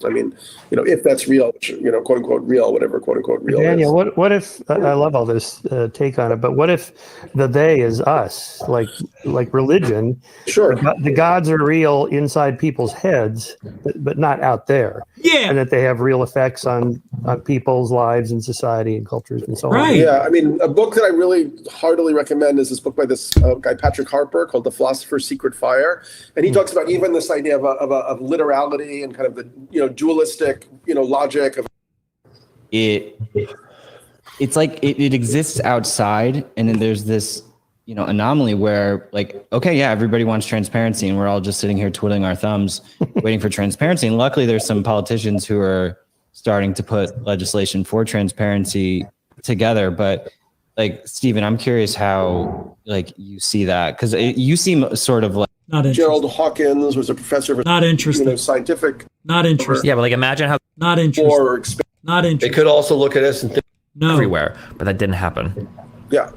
I mean, if that's real, quote unquote real, whatever quote unquote real Daniel, is. what if I love all this take on it, but what if the they is us, like religion? Sure, the gods are real inside people's heads, but not out there. Yeah, and that they have real effects on people's lives and society and cultures and so on. Right. Yeah, I mean, a book that I really heartily recommend is this book by this guy Patrick Harper called "The Philosopher's Secret Fire," and he talks about even this idea of literality and kind of the dualistic logic of it's like it exists outside, and then there's this anomaly where, like, okay, yeah, everybody wants transparency, and we're all just sitting here twiddling our thumbs waiting for transparency. And luckily there's some politicians who are starting to put legislation for transparency together. But like, Stephen, I'm curious how you see that, because you seem sort of like not interested. Gerald Hawkins was a professor of not interested. Scientific. Not interested. Yeah, but imagine how not interested. Not interested. They could also look at us and think everywhere, but that didn't happen. Yeah,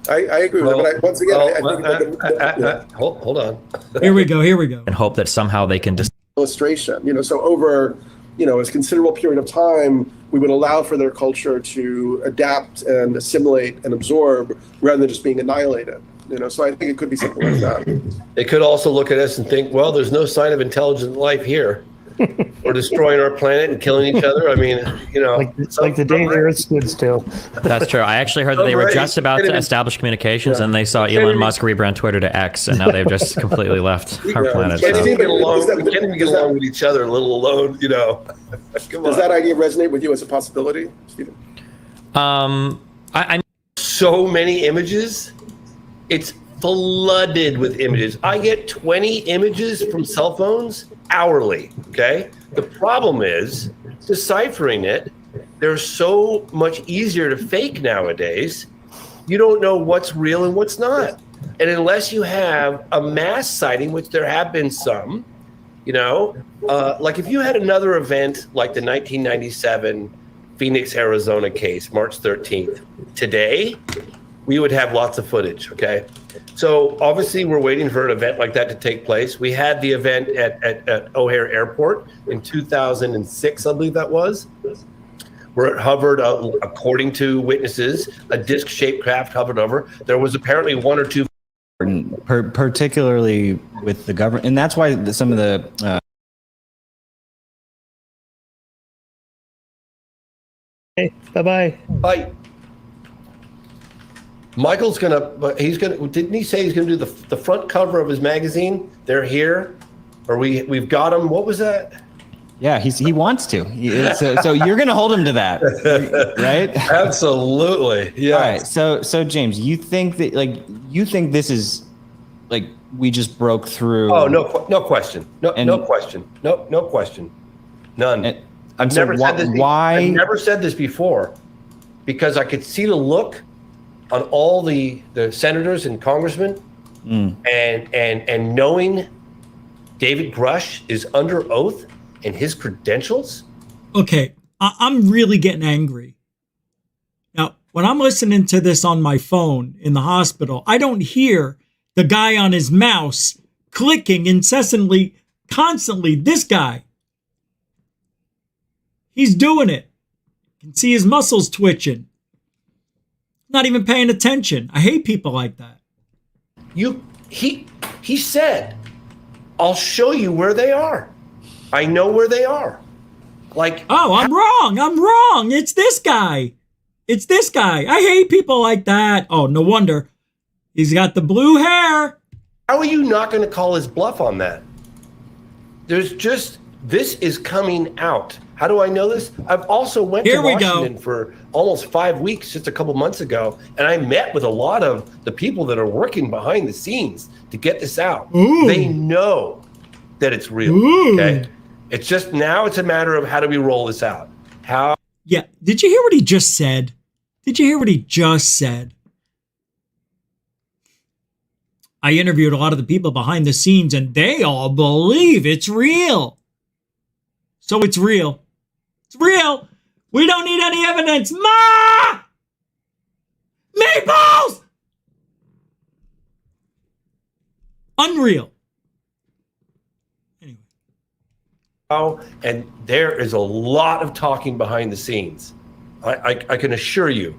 I agree with that. But once again, I think hold on. Here we go. And hope that somehow they can just illustration. So over a considerable period of time, we would allow for their culture to adapt and assimilate and absorb rather than just being annihilated. So I think it could be something like that. They could also look at us and think, well, there's no sign of intelligent life here. We're destroying our planet and killing each other. I mean, like the day the Earth stood still. That's true. I actually heard that they were just about to establish communications, and they saw Elon Musk rebrand Twitter to X, and now they've just completely left our planet. We can't even get along with each other, let alone, Does that idea resonate with you as a possibility, Stephen? I so many images It's flooded with images. I get 20 images from cell phones hourly, okay? The problem is deciphering it. They're so much easier to fake nowadays. You don't know what's real and what's not. And unless you have a mass sighting, which there have been some, like if you had another event like the 1997 Phoenix, Arizona case, March 13th, today, we would have lots of footage, okay? So obviously we're waiting for an event like that to take place. We had the event at O'Hare Airport in 2006, I believe that was, where it hovered, according to witnesses, a disc-shaped craft hovered over. There was apparently one or two. Particularly with the government. And that's why some of the... Hey, bye-bye. Bye. Michael's didn't he say he's gonna do the front cover of his magazine? They're here, or we've got him. What was that? Yeah, he wants to. So you're gonna hold him to that, right? Absolutely. Yeah. All right. So James, you think this is like we just broke through? Oh, no question. No question. None. I've never said this. I've never said this before, because I could see the look on all the senators and congressmen, and knowing David Grush is under oath and his credentials. Okay, I'm really getting angry. Now, when I'm listening to this on my phone in the hospital, I don't hear the guy on his mouse clicking incessantly, constantly. This guy, he's doing it. You can see his muscles twitching. Not even paying attention. I hate people like that. He said, I'll show you where they are. I know where they are. I'm wrong. It's this guy. I hate people like that. Oh, no wonder. He's got the blue hair. How are you not going to call his bluff on that? This is coming out. How do I know this? I've also went to Washington for almost 5 weeks, just a couple months ago, and I met with a lot of the people that are working behind the scenes to get this out. Ooh. They know that it's real. Ooh. Okay, it's just now it's a matter of how do we roll this out? How? Yeah. Did you hear what he just said? I interviewed a lot of the people behind the scenes, and they all believe it's real. So it's real. It's real. We don't need any evidence. Ma! Meatballs! Unreal. And there is a lot of talking behind the scenes. I can assure you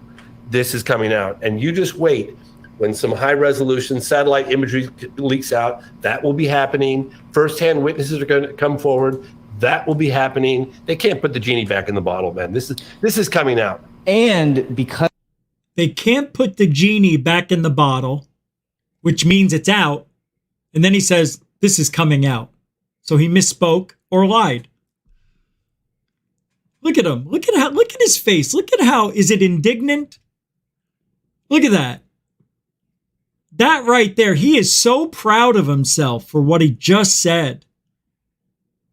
this is coming out. And you just wait. When some high-resolution satellite imagery leaks out, that will be happening. First-hand witnesses are going to come forward. That will be happening. They can't put the genie back in the bottle, man. This is coming out. And because they can't put the genie back in the bottle, which means it's out, and then he says, this is coming out. So he misspoke or lied. Look at him. Look at his face. Look at how, is it indignant? Look at that. That right there, he is so proud of himself for what he just said.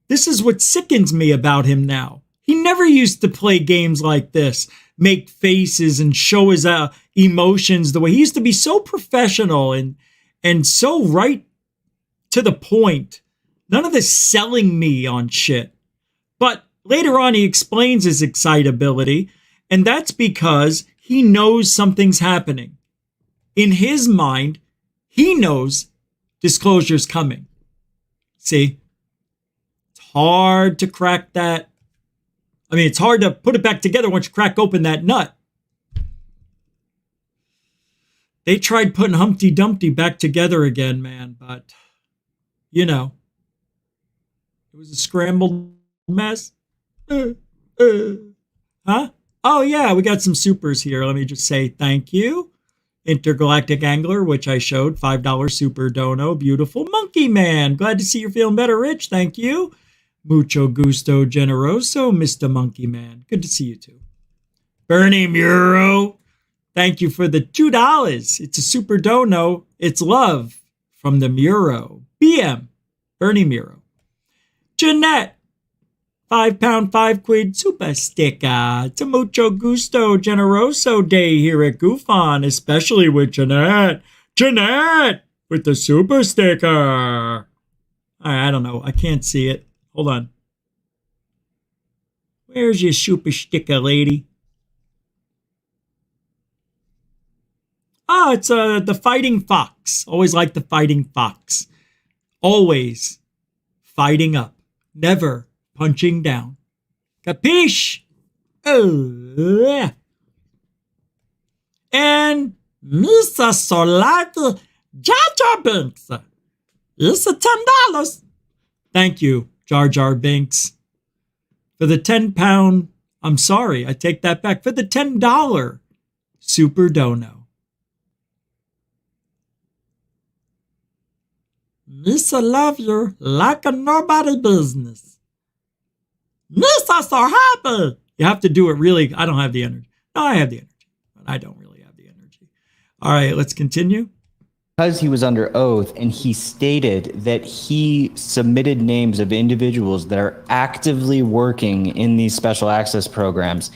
This is what sickens me about him now. He never used to play games like this, make faces and show his emotions the way. He used to be so professional and so right to the point. None of this selling me on shit. But later on, he explains his excitability, and that's because he knows something's happening. In his mind, he knows disclosure's coming. See? It's hard to crack that. I mean, it's hard to put it back together once you crack open that nut. They tried putting Humpty Dumpty back together again, man, but, you know, it was a scrambled mess. Huh? Oh, yeah, we got some supers here. Let me just say thank you. Intergalactic Angler, which I showed, $5 super dono. Beautiful Monkey Man. Glad to see you're feeling better, Rich. Thank you. Mucho gusto generoso, Mr. Monkey Man. Good to see you too. Bernie Muro. Thank you for the $2. It's a super dono. It's love from the Muro. BM, Bernie Muro. Jeanette, £5, 5 quid super sticker. It's a mucho gusto generoso day here at GoofOn, especially with Jeanette. Jeanette with the super sticker. I don't know. I can't see it. Hold on. Where's your super sticker, lady? Oh, it's the Fighting Fox. Always like the Fighting Fox. Always fighting up. Never punching down. Capiche? Oh. And Mr. Solati Jar Jar Binks. It's a $10. Thank you, Jar Jar Binks. For the £10, I'm sorry, I take that back. For the $10 super dono. Miss, I love you like a nobody business. Miss, I'm so happy. You have to do it really. I don't have the energy. No, I have the energy, but I don't really have the energy. All right, let's continue. Because he was under oath and he stated that he submitted names of individuals that are actively working in these special access programs,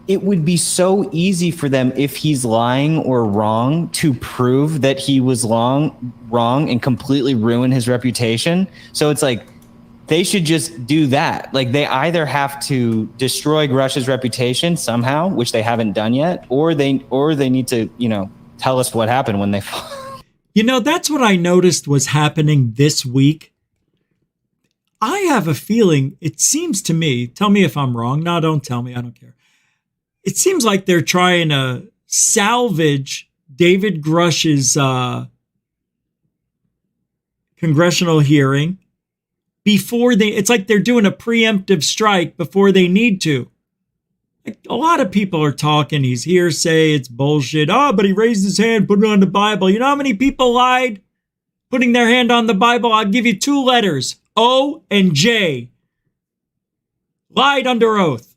it would be so easy for them, if he's lying or wrong, to prove that he was wrong and completely ruin his reputation. So it's like they should just do that. Like they either have to destroy Grush's reputation somehow, which they haven't done yet, or they need to, tell us what happened when they that's what I noticed was happening this week. I have a feeling, it seems to me, tell me if I'm wrong. No, don't tell me. I don't care. It seems like they're trying to salvage David Grush's congressional hearing before it's like they're doing a preemptive strike before they need to. Like, a lot of people are talking, he's hearsay, it's bullshit. Oh, but he raised his hand, put it on the Bible. You know how many people lied? Putting their hand on the Bible, I'll give you 2 letters, O and J. Lied under oath.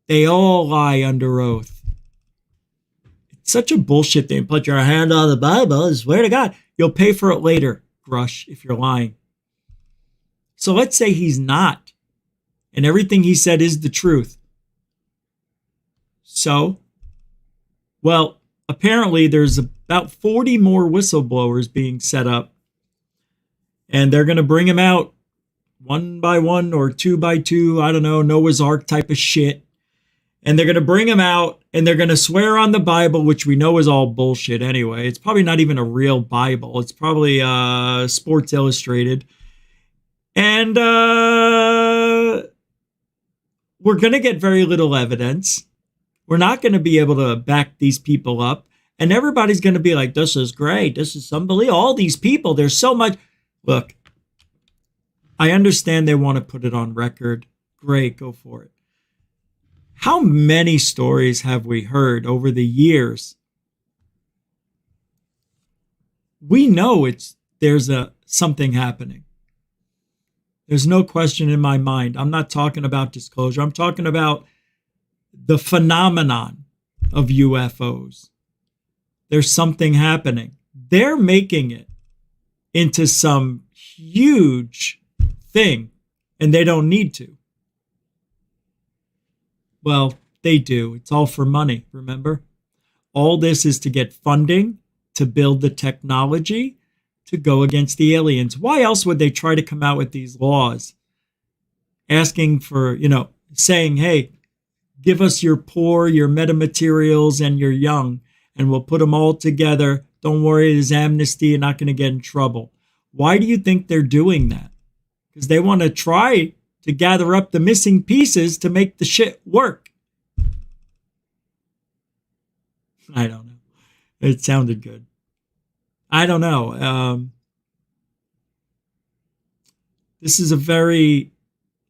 They all lie under oath. It's such a bullshit thing. Put your hand on the Bible, I swear to God. You'll pay for it later, Grush, if you're lying. So let's say he's not, and everything he said is the truth. So, well, apparently there's about 40 more whistleblowers being set up, and they're going to bring him out 1 by 1 or 2 by 2. I don't know, Noah's Ark type of shit. And they're going to bring him out and they're going to swear on the Bible, which we know is all bullshit anyway. It's probably not even a real Bible. It's probably Sports Illustrated. And we're going to get very little evidence. We're not going to be able to back these people up. And everybody's going to be like, this is great. This is unbelievable. All these people, there's so much. Look, I understand they want to put it on record. Great, go for it. How many stories have we heard over the years? We know there's something happening. There's no question in my mind. I'm not talking about disclosure. I'm talking about the phenomenon of UFOs. There's something happening. They're making it into some huge thing, and they don't need to. Well, they do. It's all for money, remember? All this is to get funding, to build the technology, to go against the aliens. Why else would they try to come out with these laws? Asking for, saying, hey, give us your poor, your metamaterials, and your young, and we'll put them all together. Don't worry, there's amnesty. You're not going to get in trouble. Why do you think they're doing that? Because they want to try to gather up the missing pieces to make the shit work. I don't know. It sounded good. I don't know. This is a very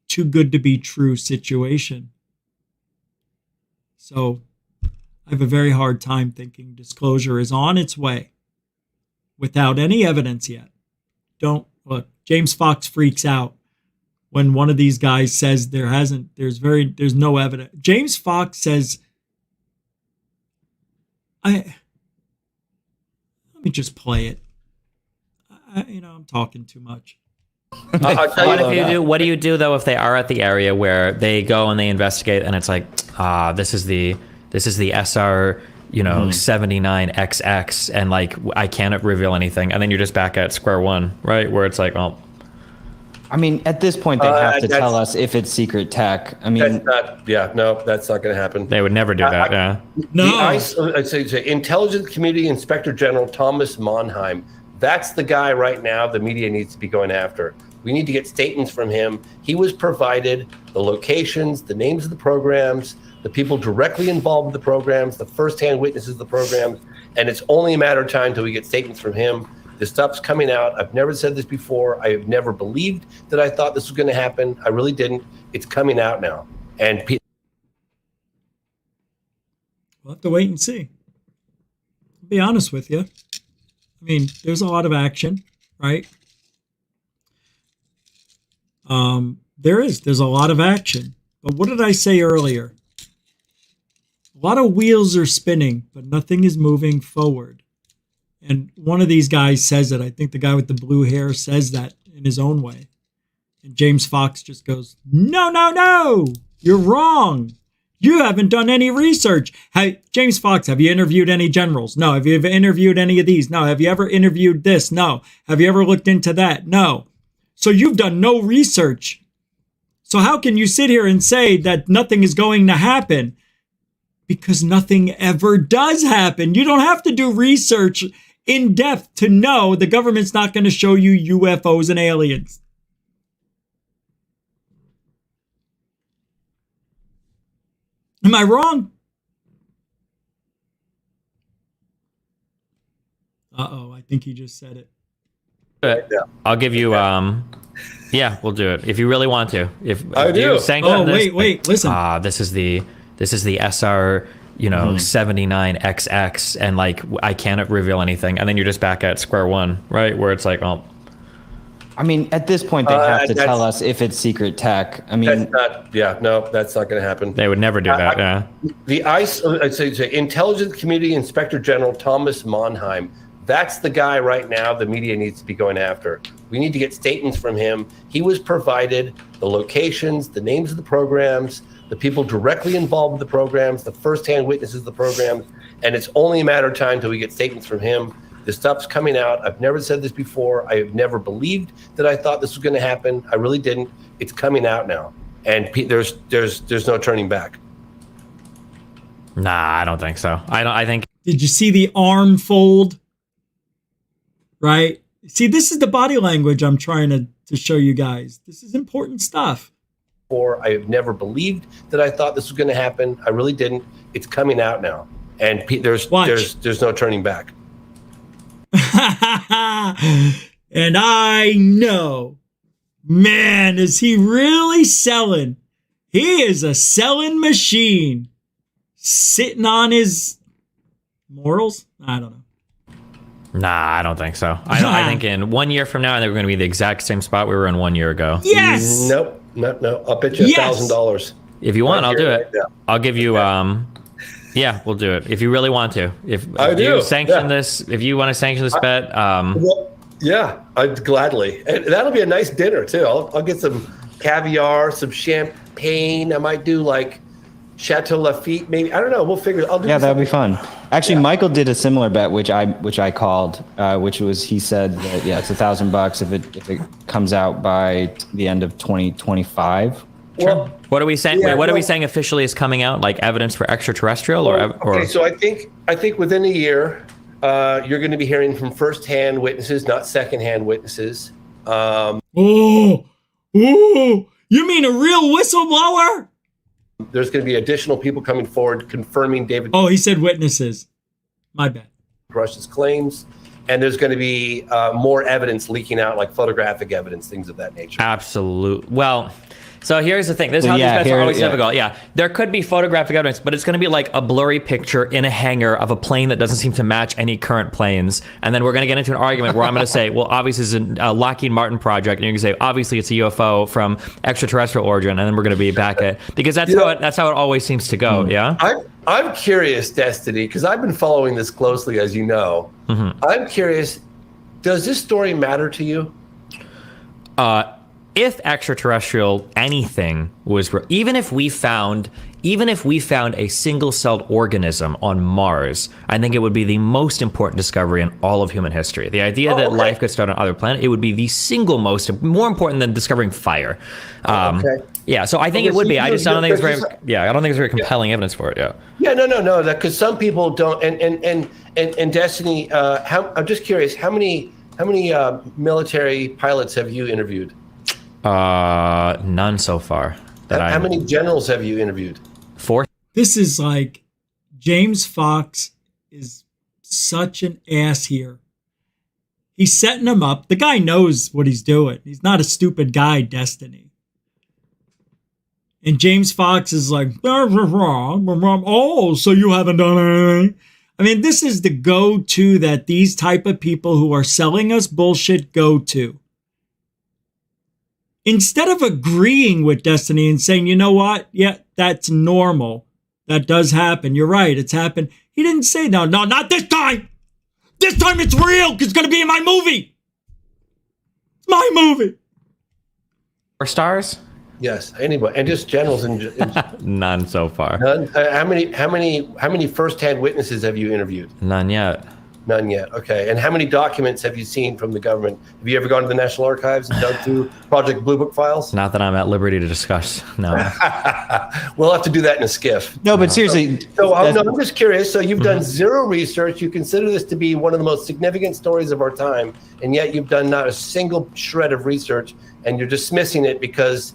too good to be true situation. So I have a very hard time thinking disclosure is on its way without any evidence yet. Don't look. James Fox freaks out when one of these guys says there's no evidence. James Fox says Let me just play it. I'm talking too much. What do you do though if they are at the area where they go and they investigate and it's like, this is the SR 79XX, and like I can't reveal anything, and then you're just back at square one, right? Where it's like, well, I mean, at this point, they have to tell us if it's secret tech. I mean, that's not going to happen. They would never do that. Yeah. No. I'd say Intelligence Community Inspector General Thomas Monheim. That's the guy right now the media needs to be going after. We need to get statements from him. He was provided the locations, the names of the programs, the people directly involved with the programs, the firsthand witnesses of the programs, and it's only a matter of time until we get statements from him. This stuff's coming out. I've never said this before. I have never believed that I thought this was going to happen. I really didn't. It's coming out now. And we'll have to wait and see. I'll be honest with you. I mean, there's a lot of action, right? There's a lot of action. But what did I say earlier? A lot of wheels are spinning, but nothing is moving forward. And one of these guys says it. I think the guy with the blue hair says that in his own way. And James Fox just goes, no, you're wrong. You haven't done any research. Hey, James Fox, have you interviewed any generals? No. Have you ever interviewed any of these? No. Have you ever interviewed this? No. Have you ever looked into that? No. So you've done no research. So how can you sit here and say that nothing is going to happen? Because nothing ever does happen. You don't have to do research in depth to know the government's not going to show you UFOs and aliens. Am I wrong? Uh-oh, I think he just said it. I'll give you, yeah, we'll do it. If you really want to. If I do. Wait, listen. This is the SR, 79XX, and like I can't reveal anything, and then you're just back at square one, right? Where it's like, well, I mean, at this point, they have to tell us if it's secret tech. I mean, that's not going to happen. They would never do that. Yeah. I'd say Intelligence Community Inspector General Thomas Monheim. That's the guy right now the media needs to be going after. We need to get statements from him. He was provided the locations, the names of the programs, the people directly involved with the programs, the firsthand witnesses of the programs, and it's only a matter of time until we get statements from him. This stuff's coming out. I've never said this before. I have never believed that I thought this was going to happen. I really didn't. It's coming out now, and there's no turning back. Nah, I don't think so. I think. Did you see the arm fold? Right. See, this is the body language I'm trying to show you guys. This is important stuff. Or I have never believed that I thought this was going to happen. I really didn't. It's coming out now, and there's no turning back. And I know, man, is he really selling? He is a selling machine. Sitting on his morals? I don't know. Nah, I don't think so. I think in 1 year from now, I think we're going to be the exact same spot we were in 1 year ago. Yes. Nope. No. I'll bet you $1,000. If you want, I'll do it. I'll give you. Yeah, we'll do it. If you really want to. If you sanction this, if you want to sanction this bet. Well, yeah, I'd gladly. And that'll be a nice dinner too. I'll get some caviar, some champagne. I might do like Chateau Lafite, maybe. I don't know. We'll figure. I'll do. Yeah, that'd be fun. Actually, Michael did a similar bet, which I called, which was he said that it's $1,000 if it comes out by the end of 2025. Well, what are we saying? What are we saying officially is coming out? Like evidence for extraterrestrial, or okay? So I think within a year, you're going to be hearing from firsthand witnesses, not secondhand witnesses. You mean a real whistleblower? There's going to be additional people coming forward confirming David. Oh, he said witnesses. My bad. Rush's claims. And there's going to be more evidence leaking out, like photographic evidence, things of that nature. Absolutely. Well, so here's the thing. This is how these bets are always difficult. Yeah, there could be photographic evidence, but it's going to be like a blurry picture in a hangar of a plane that doesn't seem to match any current planes. And then we're going to get into an argument where I'm going to say, well, obviously it's a Lockheed Martin project. And you're going to say, obviously it's a UFO from extraterrestrial origin. And then we're going to be back at, because that's how it always seems to go. Yeah. I'm curious, Destiny, because I've been following this closely, as you know. I'm curious, does this story matter to you? If extraterrestrial anything was, even if we found a single-celled organism on Mars, I think it would be the most important discovery in all of human history. The idea that life could start on other planet, it would be the single more important than discovering fire. Yeah, so I think it would be. I just don't think it's very. Yeah, I don't think it's very compelling evidence for it. Yeah. Yeah, no. Because some people don't. And Destiny, I'm just curious. How many military pilots have you interviewed? None so far. How many generals have you interviewed? 4. This is like James Fox is such an ass here. He's setting him up. The guy knows what he's doing. He's not a stupid guy, Destiny. And James Fox is like, oh, so you haven't done anything. I mean, this is the go-to that these type of people who are selling us bullshit go to. Instead of agreeing with Destiny and saying, you know what? Yeah, that's normal. That does happen. You're right. It's happened. He didn't say, no, not this time. This time it's real. It's going to be in my movie. It's my movie. 4 stars? Yes. Anybody, and just generals and none so far. None. How many first-hand witnesses have you interviewed? None yet. None yet. Okay. And how many documents have you seen from the government? Have you ever gone to the National Archives and dug through Project Blue Book files? Not that I'm at liberty to discuss. No. We'll have to do that in a skiff. No, but seriously. I'm just curious. So you've done zero research. You consider this to be one of the most significant stories of our time, and yet you've done not a single shred of research, and you're dismissing it because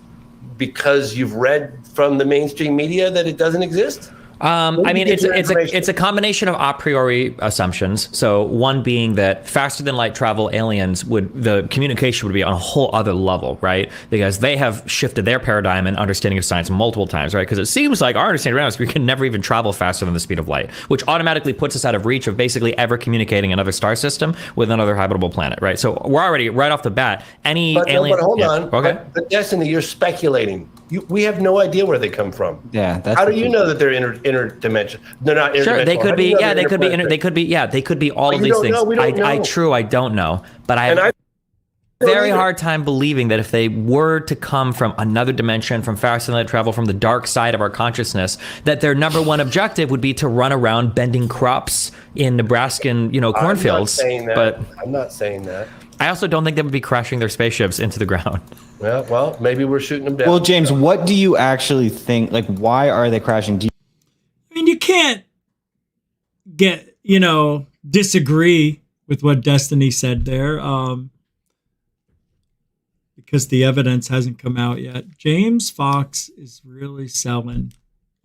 you've read from the mainstream media that it doesn't exist? I mean, it's a combination of a priori assumptions. So one being that faster than light travel aliens the communication would be on a whole other level, right? Because they have shifted their paradigm and understanding of science multiple times, right? Because it seems like our understanding around us, we can never even travel faster than the speed of light, which automatically puts us out of reach of basically ever communicating another star system with another habitable planet, right? So we're already right off the bat, alien. But hold on. Okay. But Destiny, you're speculating. We have no idea where they come from. Yeah. How do you know that they're interdimensional? They're not interdimensional. Sure, they could be. Yeah, they could be. They could be all of these things. I don't know. But I have a very hard time believing that if they were to come from another dimension, from faster than light travel, from the dark side of our consciousness, that their number one objective would be to run around bending crops in Nebraskan, cornfields. But I'm not saying that. I also don't think they would be crashing their spaceships into the ground. Well, maybe we're shooting them down. Well, James, what do you actually think? Like, why are they crashing? I mean, you can't disagree with what Destiny said there, because the evidence hasn't come out yet. James Fox is really selling.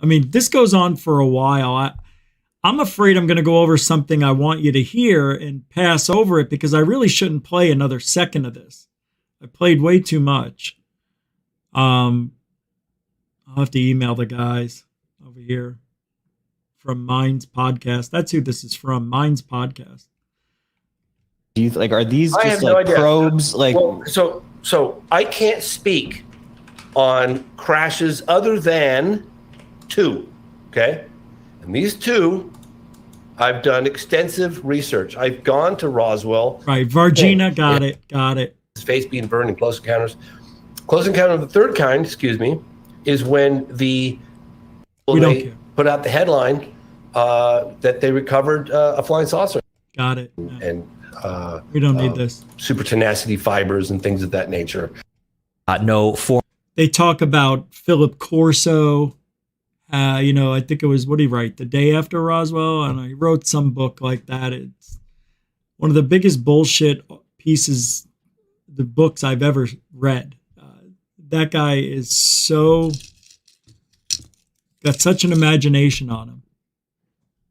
I mean, this goes on for a while. I'm afraid I'm going to go over something I want you to hear and pass over it because I really shouldn't play another second of this. I played way too much. I'll have to email the guys over here from Minds Podcast. That's who this is from, Minds Podcast. Do you are these just like probes? Like, well, so I can't speak on crashes other than 2. Okay. And these 2, I've done extensive research. I've gone to Roswell. Right, Varginha, got it. His face being burned in Close Encounters. Close Encounter of the Third Kind, is when they put out the headline that they recovered a flying saucer. Got it. Yeah. And we don't need this. Super tenacity fibers and things of that nature. They talk about Philip Corso. I think it was, what did he write? The Day After Roswell? And he wrote some book like that. It's one of the biggest bullshit pieces, the books I've ever read. That guy is got such an imagination on him.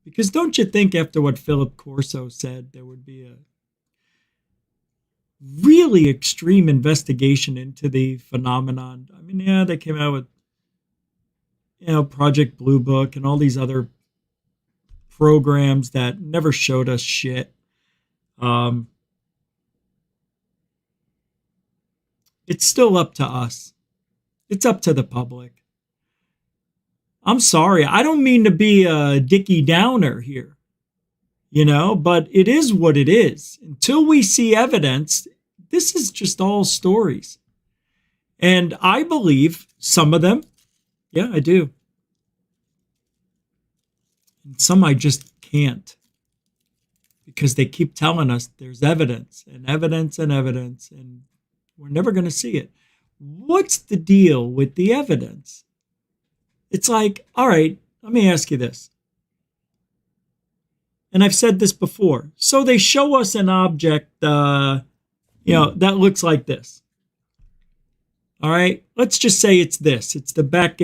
Because don't you think after what Philip Corso said, there would be a really extreme investigation into the phenomenon? I mean, yeah, they came out with Project Blue Book and all these other programs that never showed us shit. It's still up to us. It's up to the public. I'm sorry. I don't mean to be a Dickie Downer here, but it is what it is. Until we see evidence, this is just all stories. And I believe some of them, yeah, I do. And some I just can't. Because they keep telling us there's evidence and evidence and evidence, and we're never going to see it. What's the deal with the evidence? It's like, all right, let me ask you this. And I've said this before. So they show us an object, that looks like this. All right, let's just say it's this. It's the back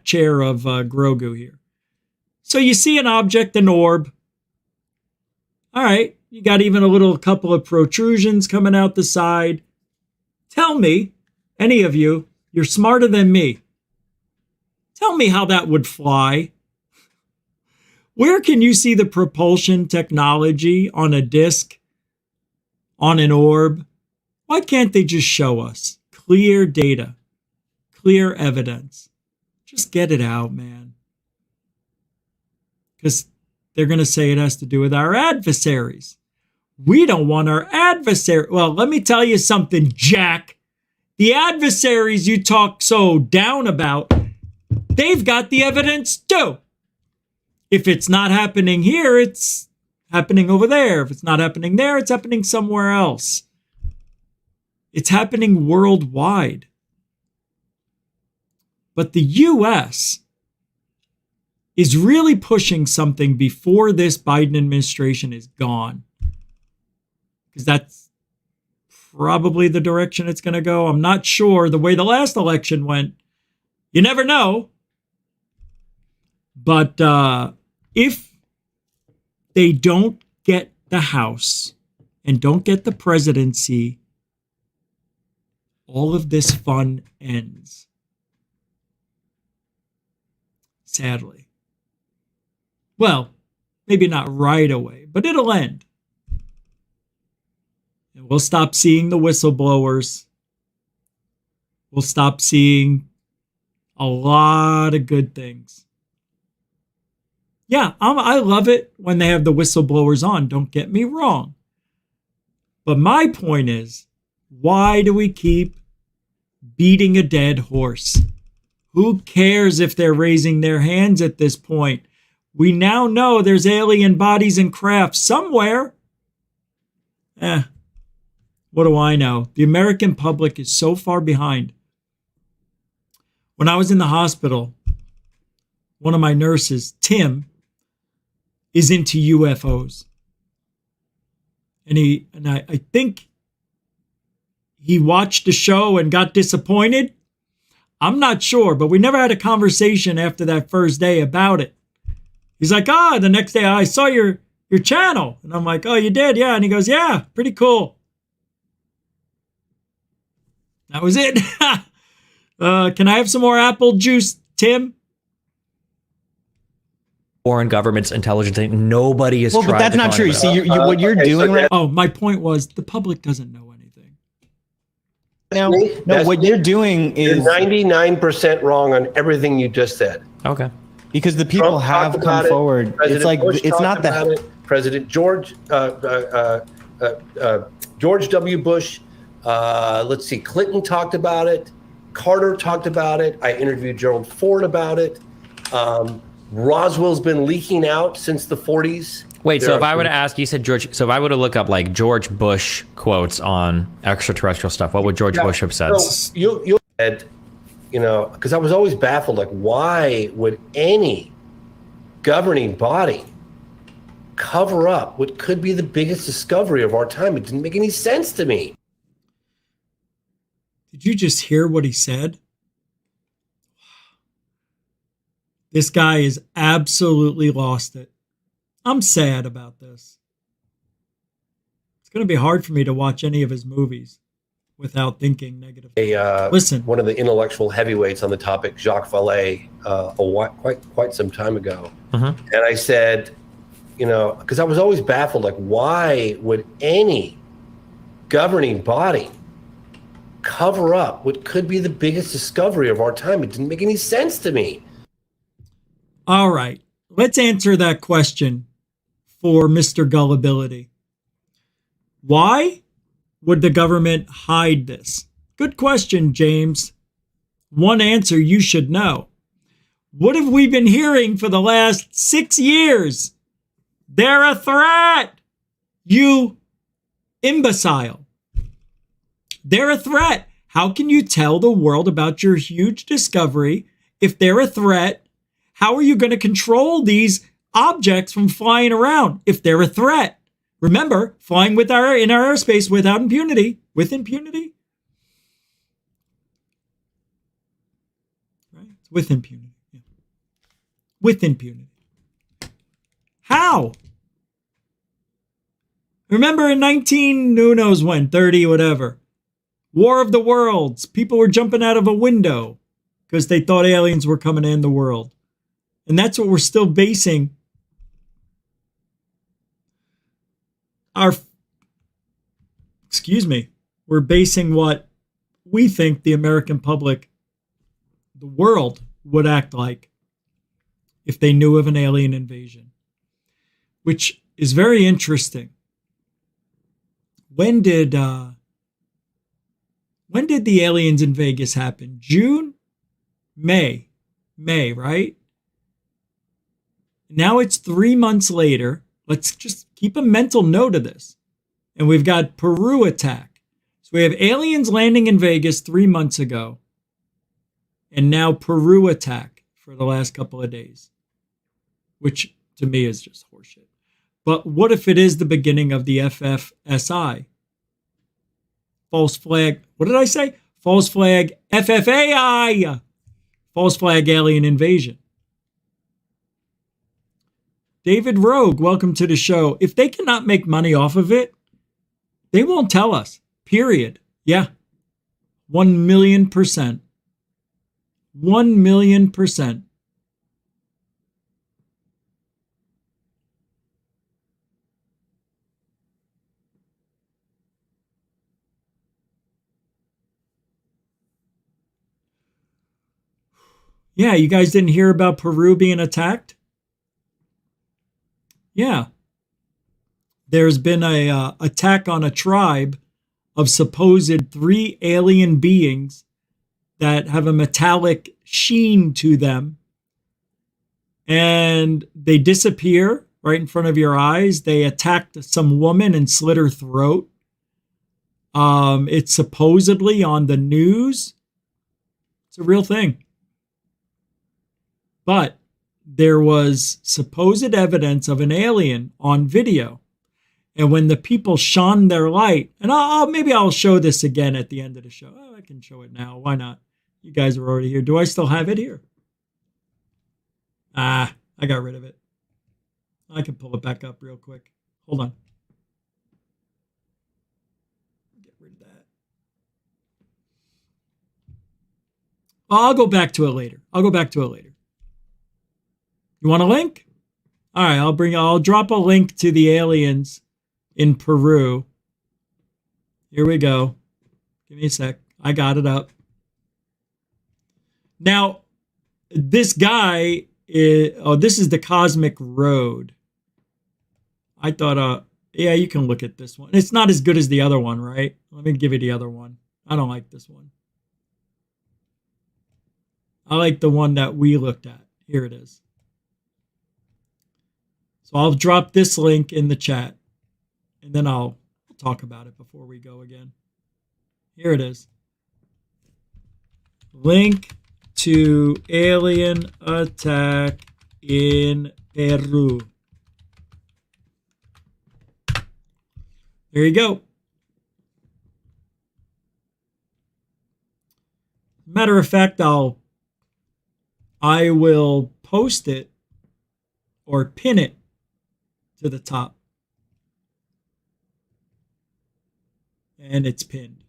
chair of Grogu here. So you see an object, an orb. All right, you got even a couple of protrusions coming out the side. Tell me, any of you, you're smarter than me. Tell me how that would fly. Where can you see the propulsion technology on a disc, on an orb? Why can't they just show us clear data, clear evidence? Just get it out, man. Because they're going to say it has to do with our adversaries. We don't want our adversary. Well, let me tell you something, Jack. The adversaries you talk so down about, they've got the evidence too. If it's not happening here, it's happening over there. If it's not happening there, it's happening somewhere else. It's happening worldwide. But the U.S. is really pushing something before this Biden administration is gone. Because that's probably the direction it's going to go. I'm not sure the way the last election went. You never know. But if they don't get the House and don't get the presidency, all of this fun ends. Sadly. Well, maybe not right away, but it'll end. And we'll stop seeing the whistleblowers. We'll stop seeing a lot of good things. Yeah, I love it when they have the whistleblowers on. Don't get me wrong. But my point is, why do we keep beating a dead horse? Who cares if they're raising their hands at this point? We now know there's alien bodies and craft somewhere. What do I know? The American public is so far behind. When I was in the hospital, one of my nurses, Tim, is into UFOs. And I think he watched the show and got disappointed. I'm not sure, but we never had a conversation after that first day about it. He's like, the next day I saw your channel. And I'm like, oh, you did? Yeah. And he goes, yeah, pretty cool. That was it. Can I have some more apple juice, Tim? Foreign government's intelligence thing. Nobody is. Well, but that's not true. You see, what you're doing right. Oh, my point was the public doesn't know anything. No, what you're doing is 99% wrong on everything you just said. Okay. Because the people have come forward. It's like Bush it's not that. President George W. Bush. Let's see. Clinton talked about it. Carter talked about it. I interviewed Gerald Ford about it. Roswell's been leaking out since the 40s. Wait, so if I were to ask, you said George, so if I were to look up like George Bush quotes on extraterrestrial stuff, what would George Bush have said? So you'll said, because I was always baffled, like, why would any governing body cover up what could be the biggest discovery of our time? It didn't make any sense to me. Did you just hear what he said? This guy is absolutely lost it. I'm sad about this. It's going to be hard for me to watch any of his movies without thinking negative. Listen, one of the intellectual heavyweights on the topic, Jacques Vallée, quite some time ago, and I said, because I was always baffled, like, why would any governing body cover up what could be the biggest discovery of our time? It didn't make any sense to me. All right. Let's answer that question for Mr. Gullibility. Why would the government hide this? Good question, James. One answer you should know. What have we been hearing for the last 6 years? They're a threat. You imbecile. They're a threat. How can you tell the world about your huge discovery if they're a threat? How are you going to control these objects from flying around if they're a threat? Remember, flying in our airspace without impunity, with impunity, right? It's with impunity. Yeah. With impunity. How? Remember in who knows when, 30, whatever, War of the Worlds, people were jumping out of a window because they thought aliens were coming in the world. And that's what we're still basing we're basing what we think the American public, the world, would act like if they knew of an alien invasion, which is very interesting. When did the aliens in Vegas happen? June? May, right? Now it's 3 months later. Let's just keep a mental note of this. And we've got Peru attack. So we have aliens landing in Vegas 3 months ago. And now Peru attack for the last couple of days. Which to me is just horseshit. But what if it is the beginning of the FFSI? False flag. What did I say? False flag FFAI. False flag alien invasion. David Rogue, welcome to the show. If they cannot make money off of it, they won't tell us. Period. Yeah. 1,000,000%. 1,000,000%. Yeah, you guys didn't hear about Peru being attacked? Yeah. There's been a attack on a tribe of supposed 3 alien beings that have a metallic sheen to them. And they disappear right in front of your eyes. They attacked some woman and slit her throat. It's supposedly on the news. It's a real thing. But there was supposed evidence of an alien on video. And when the people shone their light, and maybe I'll show this again at the end of the show. I can show it now. Why not? You guys are already here. Do I still have it here? I got rid of it. I can pull it back up real quick. Hold on. Get rid of that. I'll go back to it later. You want a link? All right, I'll drop a link to the aliens in Peru. Here we go. Give me a sec. I got it up. Now, this guy this is the Cosmic Road. I thought, yeah, you can look at this one. It's not as good as the other one, right? Let me give you the other one. I don't like this one. I like the one that we looked at. Here it is. So I'll drop this link in the chat, and then I'll talk about it before we go again. Here it is. Link to alien attack in Peru. There you go. Matter of fact, I will post it or pin it to the top. And it's pinned.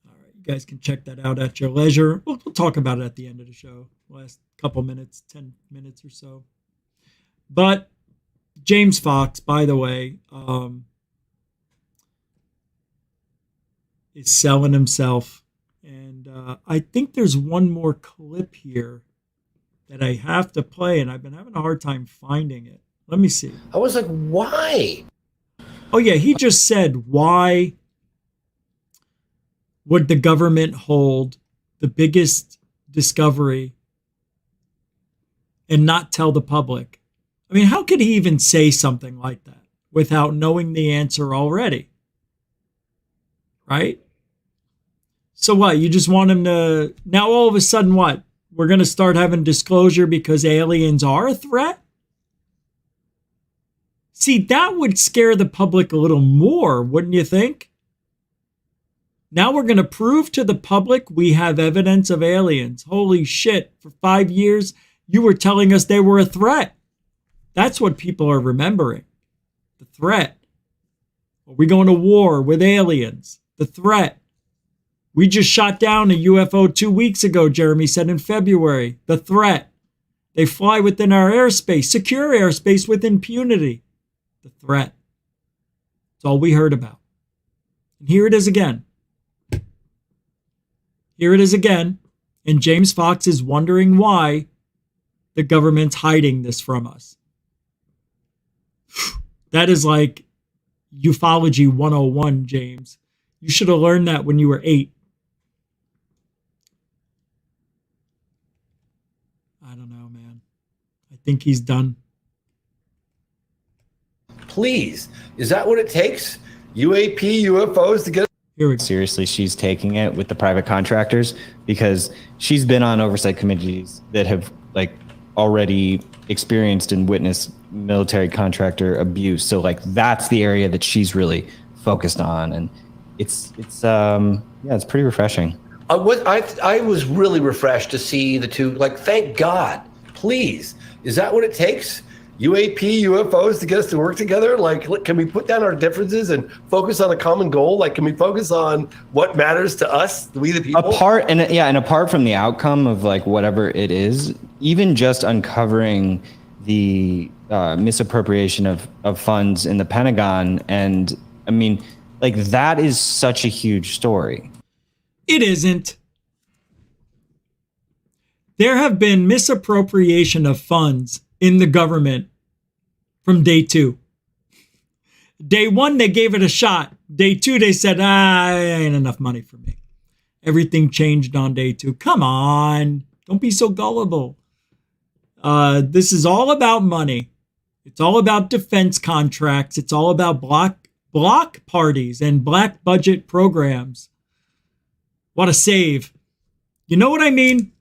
All right, you guys can check that out at your leisure. We'll talk about it at the end of the show. Last couple minutes, 10 minutes or so. But James Fox, by the way, is selling himself. And I think there's one more clip here that I have to play, and I've been having a hard time finding it. Let me see. I was like, why? Oh, yeah, he just said, why would the government hold the biggest discovery and not tell the public? I mean, how could he even say something like that without knowing the answer already? Right? So what? You just want him to... Now all of a sudden what? We're going to start having disclosure because aliens are a threat? See, that would scare the public a little more, wouldn't you think? Now we're going to prove to the public we have evidence of aliens. Holy shit, for 5 years, you were telling us they were a threat. That's what people are remembering. The threat. Are we going to war with aliens? The threat. We just shot down a UFO 2 weeks ago, Jeremy said in February. The threat. They fly within our airspace, secure airspace with impunity. The threat. That's all we heard about. And here it is again. Here it is again. And James Fox is wondering why the government's hiding this from us. That is like ufology 101, James. You should have learned that when you were 8. I don't know, man. I think he's done. Please, is that what it takes? UAP, UFOs to get... Here we go. Seriously, she's taking it with the private contractors because she's been on oversight committees that have like already experienced and witnessed military contractor abuse. So like that's the area that she's really focused on, and it's pretty refreshing. I was really refreshed to see the two. Like, thank God. Please, is that what it takes? UAP, UFOs to get us to work together? Like, can we put down our differences and focus on a common goal? Like, can we focus on what matters to us, we the people? Apart from the outcome of like whatever it is, even just uncovering the misappropriation of funds in the Pentagon, and I mean, like that is such a huge story. It isn't. There have been misappropriation of funds in the government from day 2. Day 1, they gave it a shot. Day 2, they said, ain't enough money for me. Everything changed on day 2. Come on. Don't be so gullible. This is all about money. It's all about defense contracts. It's all about block parties and black budget programs. What a save. You know what I mean?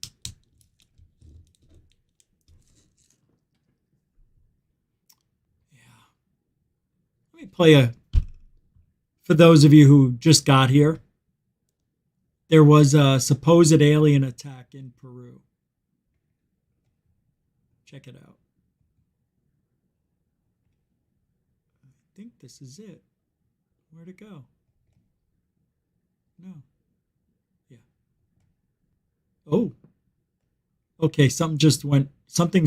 Play for those of you who just got here. There was a supposed alien attack in Peru. Check it out. I think this is it. Where'd it go? No. Yeah. Oh. Okay, something's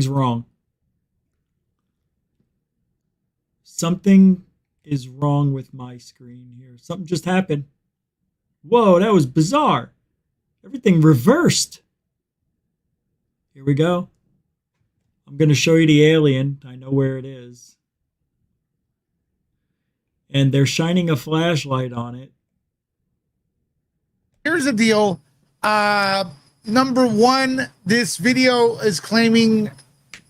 wrong. Something is wrong with my screen here. Something just happened. Whoa, that was bizarre. Everything reversed. Here we go. I'm going to show you the alien. I know where it is. And they're shining a flashlight on it. Here's the deal. Number one, this video is claiming,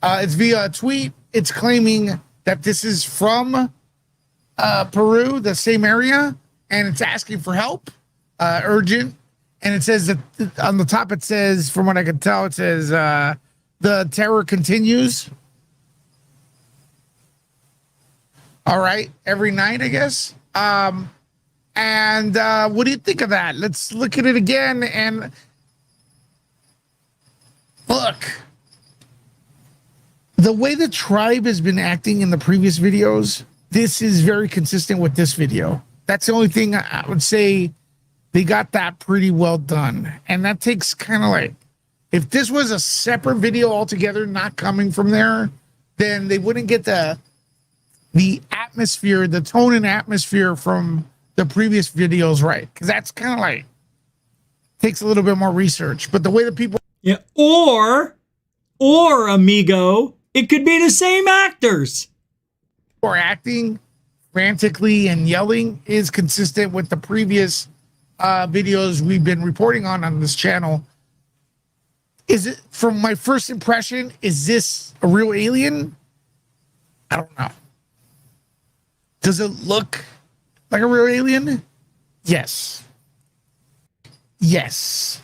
it's via a tweet. It's claiming that this is from Peru, the same area, and it's asking for help, urgent. And it says that on the top, it says, from what I can tell, it says the terror continues. All right, every night, I guess. And what do you think of that? Let's look at it again and look. The way the tribe has been acting in the previous videos, this is very consistent with this video. That's the only thing I would say. They got that pretty well done. And that takes kind of like, if this was a separate video altogether, not coming from there, then they wouldn't get the atmosphere, the tone and atmosphere from the previous videos right. Because that's kind of like, takes a little bit more research. But the way that people... Yeah, or Or, amigo, it could be the same actors. Or acting frantically and yelling is consistent with the previous videos we've been reporting on this channel. Is it, from my first impression, is this a real alien? I don't know. Does it look like a real alien? Yes. Yes.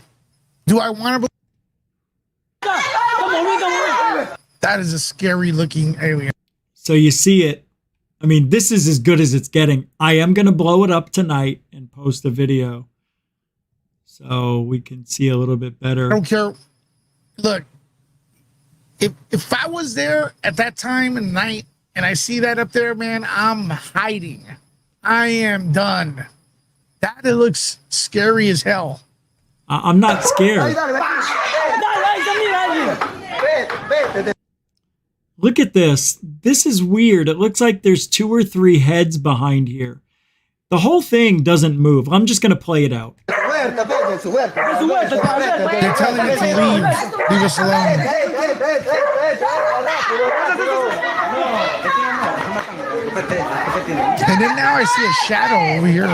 Do I want to believe? That is a scary looking alien. So you see it. I mean, this is as good as it's getting. I am going to blow it up tonight and post a video so we can see a little bit better. I don't care. Look, if I was there at that time of night and I see that up there, man, I'm hiding. I am done. That it looks scary as hell. I'm not scared. Look at this. This is weird. It looks like there's 2 or 3 heads behind here. The whole thing doesn't move. I'm just going to play it out. They're telling me to leave. Leave us alone. And then now I see a shadow over here.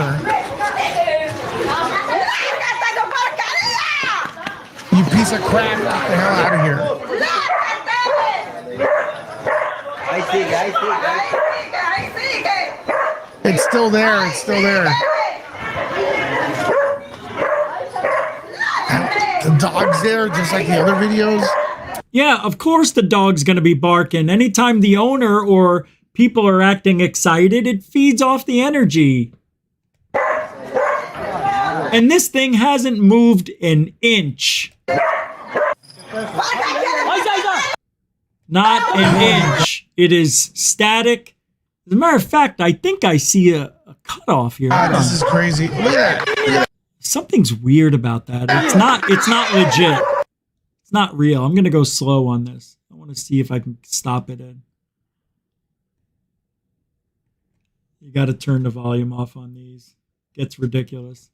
You piece of crap, get the hell out of here. It's still there, it's still there. The dog's there, just like the other videos. Yeah, of course the dog's going to be barking. Anytime the owner or people are acting excited, it feeds off the energy. And this thing hasn't moved an inch. Not an inch. It is static. As a matter of fact, I think I see a cutoff here. This is crazy. Look at that. Something's weird about that. It's not legit. It's not real. I'm going to go slow on this. I want to see if I can stop it in. You got to turn the volume off on these. It gets ridiculous.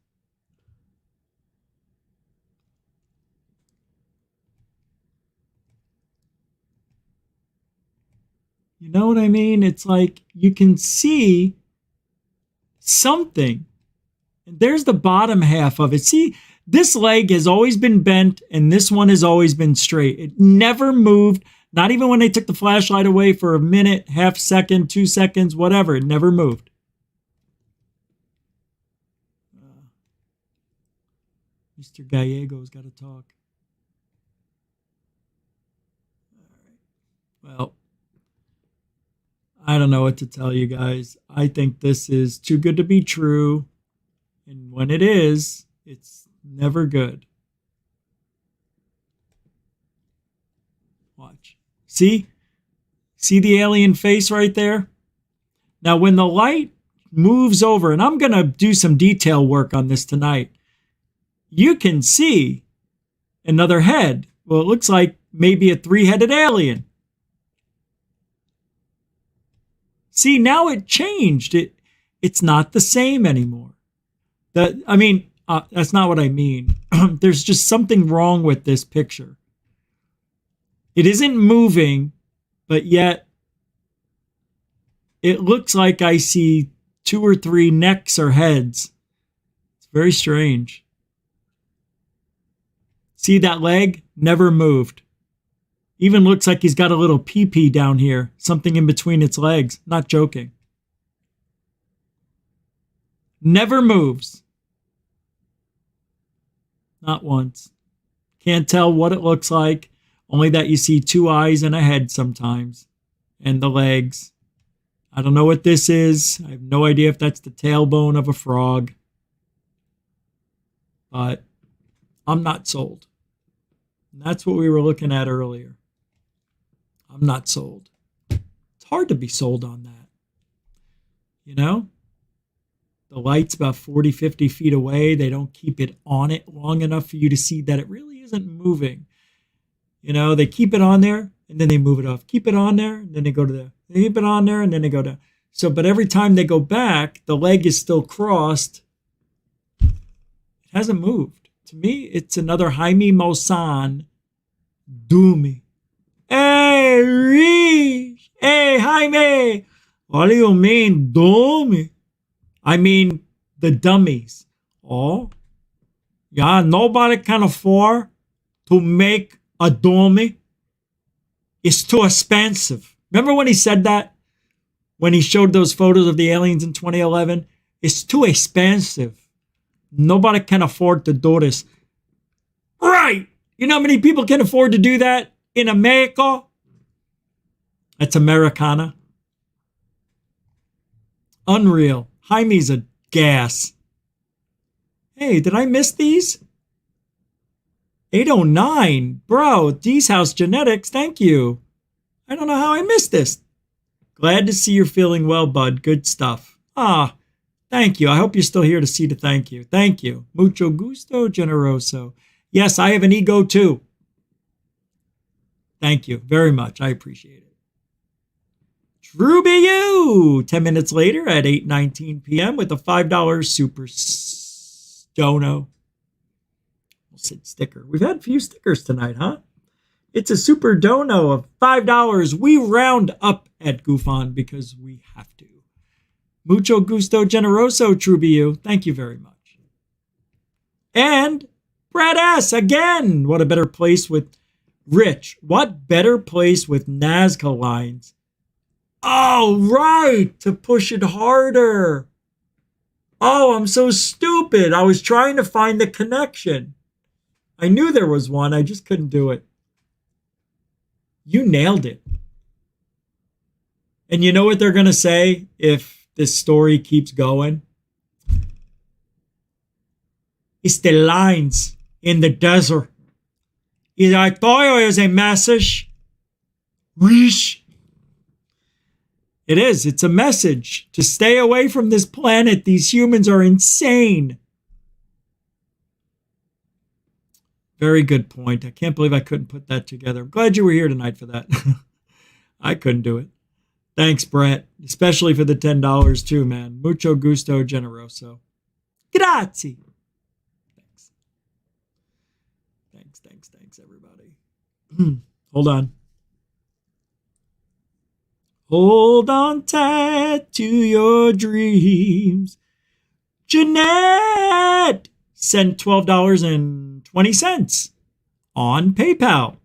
You know what I mean? It's like you can see something. And there's the bottom half of it. See, this leg has always been bent and this one has always been straight. It never moved. Not even when they took the flashlight away for a minute, half second, 2 seconds, whatever. It never moved. Mr. Gallego's got to talk. All right. Well, I don't know what to tell you guys. I think this is too good to be true. And when it is, it's never good. Watch. See? See the alien face right there? Now, when the light moves over, and I'm going to do some detail work on this tonight, you can see another head. Well, it looks like maybe a 3-headed alien. See, now it changed. It's not the same anymore. That's not what I mean. There's just something wrong with this picture. It isn't moving, but yet it looks like I see 2 or 3 necks or heads. It's very strange. See that leg? Never moved. Even looks like he's got a little pee-pee down here. Something in between its legs. Not joking. Never moves. Not once. Can't tell what it looks like. Only that you see 2 eyes and a head sometimes. And the legs. I don't know what this is. I have no idea if that's the tailbone of a frog. But I'm not sold. And that's what we were looking at earlier. I'm not sold. It's hard to be sold on that. You know? The light's about 40, 50 feet away. They don't keep it on it long enough for you to see that it really isn't moving. You know, they keep it on there and then they move it off. Keep it on there and then they go to there. They keep it on there and then they go down. So, but every time they go back, the leg is still crossed. It hasn't moved. To me, it's another Jaime Maussan Doomy. Hey, Reese. Hey, Jaime. What do you mean, dummy? I mean, the dummies. Oh, yeah, nobody can afford to make a dummy. It's too expensive. Remember when he said that? When he showed those photos of the aliens in 2011? It's too expensive. Nobody can afford to do this. Right. You know how many people can afford to do that in America? That's Americana. Unreal. Jaime's a gas. Hey, did I miss these? 809. Bro, D's House Genetics, thank you. I don't know how I missed this. Glad to see you're feeling well, bud. Good stuff. Ah, thank you. I hope you're still here to see the thank you. Thank you. Mucho gusto, generoso. Yes, I have an ego too. Thank you very much. I appreciate it. True be you. 10 minutes later at 8:19 p.m. with a $5 super stono. We'll say sticker. We've had a few stickers tonight, huh? It's a super dono of $5. We round up at GoofOn because we have to. Mucho gusto generoso, Trubiu. Thank you very much. And Brad S. again. What a better place with Rich. What better place with Nazca lines? Oh, right. To push it harder. Oh, I'm so stupid. I was trying to find the connection. I knew there was one. I just couldn't do it. You nailed it. And you know what they're going to say if this story keeps going? It's the lines in the desert. I thought it was a message. Wish. It is. It's a message to stay away from this planet. These humans are insane. Very good point. I can't believe I couldn't put that together. I'm glad you were here tonight for that. I couldn't do it. Thanks, Brett. Especially for the $10 too, man. Mucho gusto generoso. Grazie. Thanks, everybody. Hold on. Hold on tight to your dreams. Jeanette sent $12.20 on PayPal.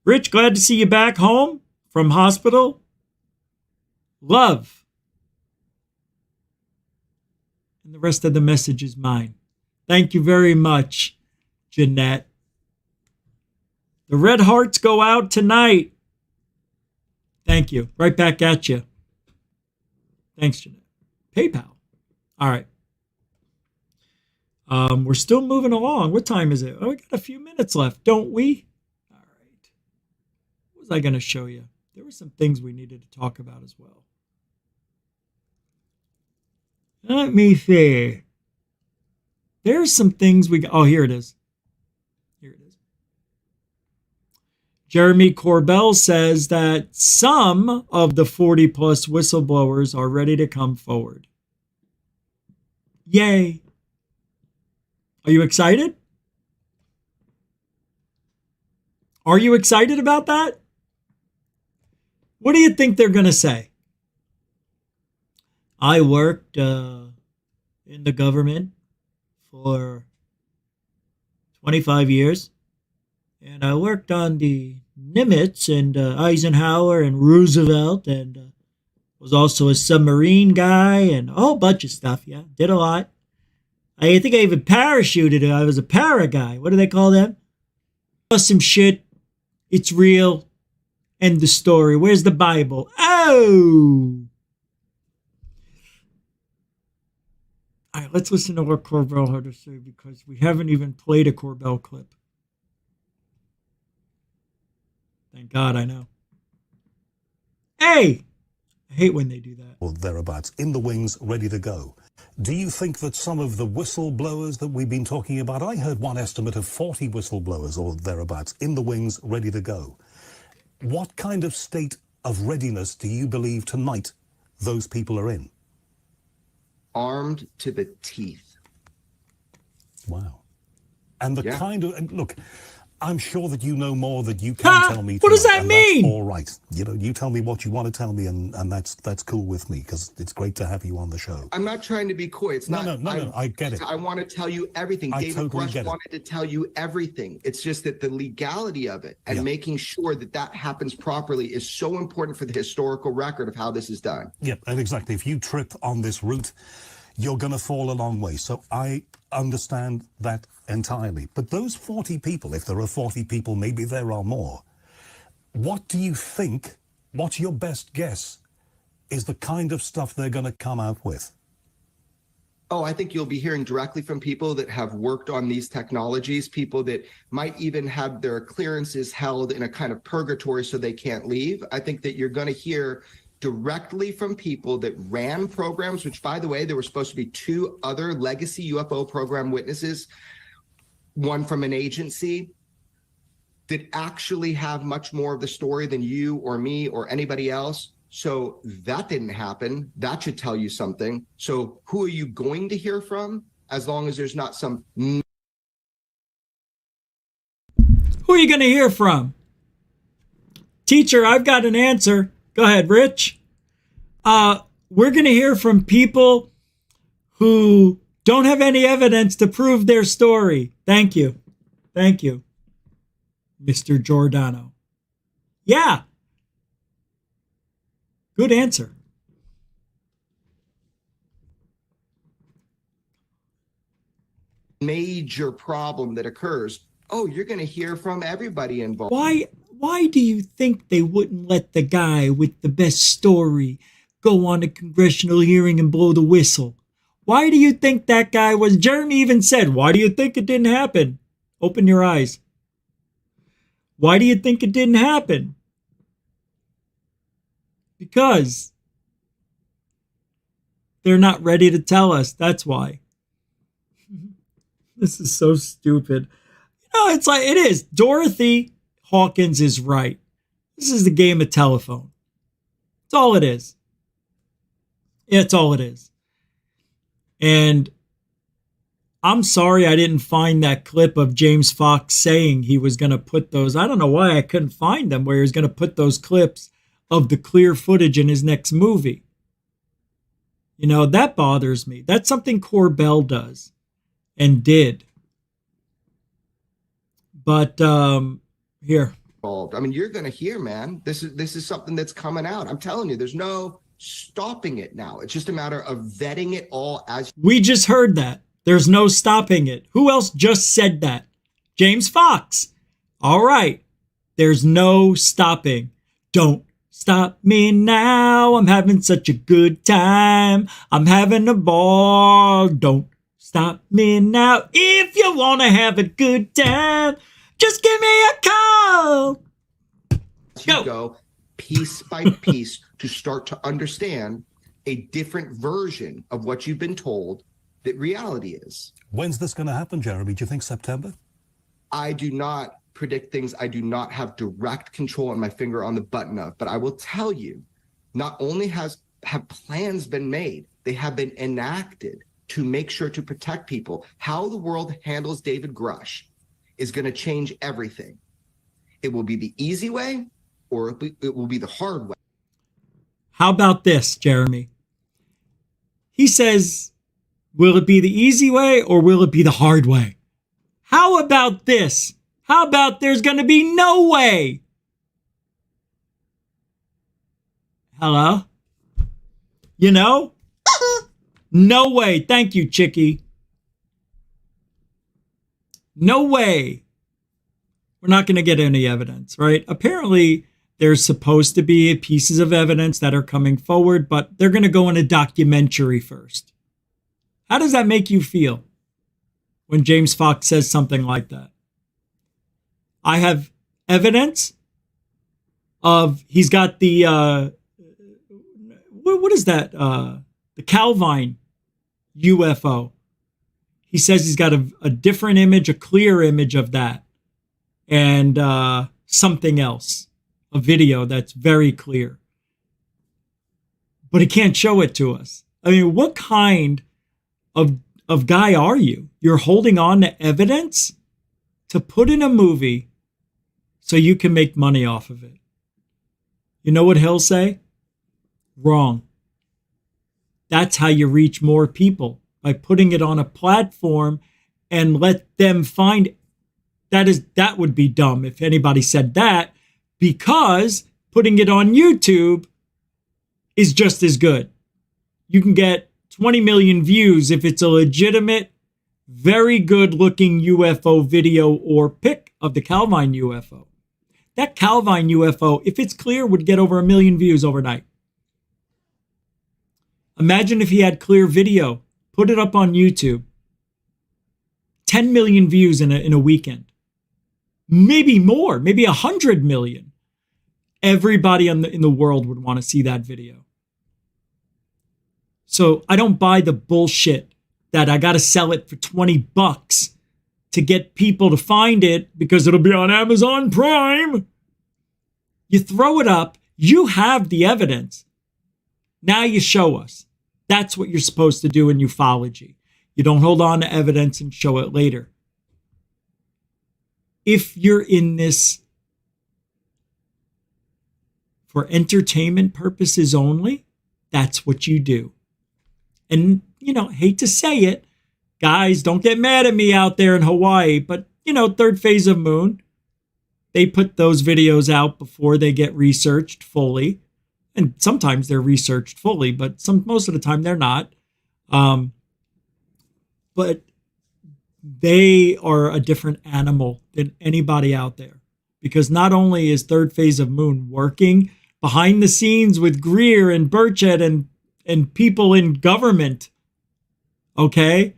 Rich, glad to see you back home from hospital. Love. And the rest of the message is mine. Thank you very much, Jeanette. The red hearts go out tonight. Thank you. Right back at you. Thanks, Jeanette. PayPal. All right. We're still moving along. What time is it? Oh, we got a few minutes left, don't we? All right. What was I going to show you? There were some things we needed to talk about as well. Let me see. There's some things we got. Oh, here it is. Jeremy Corbell says that some of the 40-plus whistleblowers are ready to come forward. Yay. Are you excited? Are you excited about that? What do you think they're going to say? I worked in the government for 25 years. And I worked on the Nimitz and Eisenhower and Roosevelt and was also a submarine guy and a whole bunch of stuff. Yeah, did a lot. I think I even parachuted. I was a para guy. What do they call them? Some shit. It's real. End the story. Where's the Bible? Oh! All right, let's listen to what Corbell had to say because we haven't even played a Corbell clip. Thank God, I know. Hey! I hate when they do that. Or thereabouts, in the wings, ready to go. Do you think that some of the whistleblowers that we've been talking about, I heard one estimate of 40 whistleblowers or thereabouts, in the wings, ready to go. What kind of state of readiness do you believe tonight those people are in? Armed to the teeth. Wow. And the kind of, and look, I'm sure that you know more that you can tell me. What does that and mean? That's all right. You tell me what you want to tell me, and that's cool with me, because it's great to have you on the show. I'm not trying to be coy. It's not. No, I get it. I want to tell you everything. David Grush wanted to tell you everything. It's just that the legality of it and making sure that that happens properly is so important for the historical record of how this is done. Yep, and exactly. If you trip on this route, you're going to fall a long way. So I understand that entirely. But those 40 people, if there are 40 people, maybe there are more. What do you think, what's your best guess, is the kind of stuff they're going to come out with? Oh, I think you'll be hearing directly from people that have worked on these technologies, people that might even have their clearances held in a kind of purgatory so they can't leave. I think that you're going to hear directly from people that ran programs, which, by the way, there were supposed to be 2 other legacy UFO program witnesses, one from an agency, that actually have much more of the story than you or me or anybody else. So that didn't happen. That should tell you something. So who are you going to hear from, as long as there's not some... Who are you going to hear from? Teacher, I've got an answer. Go ahead, Rich. We're going to hear from people who don't have any evidence to prove their story. Thank you. Thank you, Mr. Giordano. Yeah. Good answer. Major problem that occurs. Oh, you're going to hear from everybody involved. Why do you think they wouldn't let the guy with the best story go on a congressional hearing and blow the whistle? Why do you think that guy was? Jeremy even said, why do you think it didn't happen? Open your eyes. Why do you think it didn't happen? Because they're not ready to tell us. That's why. This is so stupid. It's like, it is. Dorothy Hawkins is right. This is the game of telephone. That's all it is. It's all it is. And I'm sorry I didn't find that clip of James Fox saying he was going to put those. I don't know why I couldn't find them, where he was going to put those clips of the clear footage in his next movie. That bothers me. That's something Corbell does and did. But here. I mean, you're going to hear, man. This is something that's coming out. I'm telling you, there's no stopping it now. It's just a matter of vetting it all as. We just heard that. There's no stopping it. Who else just said that? James Fox. All right. There's no stopping. Don't stop me now. I'm having such a good time. I'm having a ball. Don't stop me now. If you want to have a good time, just give me a call. Go piece by piece to start to understand a different version of what you've been told that reality is. When's this going to happen, Jeremy? Do you think September? I do not predict things I do not have direct control and my finger on the button of, but I will tell you, not only have plans been made, they have been enacted to make sure to protect people. How the world handles David Grush is going to change everything. It will be the easy way, or it will be the hard way. How about this, Jeremy? He says, will it be the easy way or will it be the hard way? How about this? How about there's going to be no way? Hello? No way. Thank you, Chickie. No way. We're not going to get any evidence, right? Apparently, there's supposed to be pieces of evidence that are coming forward, but they're going to go in a documentary first. How does that make you feel when James Fox says something like that? I have evidence of, he's got the, what is that? The Calvine UFO. He says he's got a different image, a clear image of that. And something else, a video that's very clear. But he can't show it to us. I mean, what kind of guy are you? You're holding on to evidence to put in a movie so you can make money off of it. You know what he'll say? Wrong. That's how you reach more people, by putting it on a platform and let them find it. That would be dumb if anybody said that, because putting it on YouTube is just as good. You can get 20 million views if it's a legitimate, very good looking UFO video or pic of the Calvine UFO. That Calvine UFO, if it's clear, would get over 1 million views overnight. Imagine if he had clear video, put it up on YouTube, 10 million views in a weekend. Maybe more, maybe 100 million. Everybody in the world would want to see that video. So I don't buy the bullshit that I got to sell it for $20 to get people to find it because it'll be on Amazon Prime. You throw it up, you have the evidence. Now you show us. That's what you're supposed to do in ufology. You don't hold on to evidence and show it later. If you're in this for entertainment purposes only, that's what you do. And, hate to say it, guys, don't get mad at me out there in Hawaii, but, third phase of moon, they put those videos out before they get researched fully. And sometimes they're researched fully, but most of the time they're not. But they are a different animal than anybody out there, because not only is third phase of moon working behind the scenes with Greer and Burchett and people in government, okay,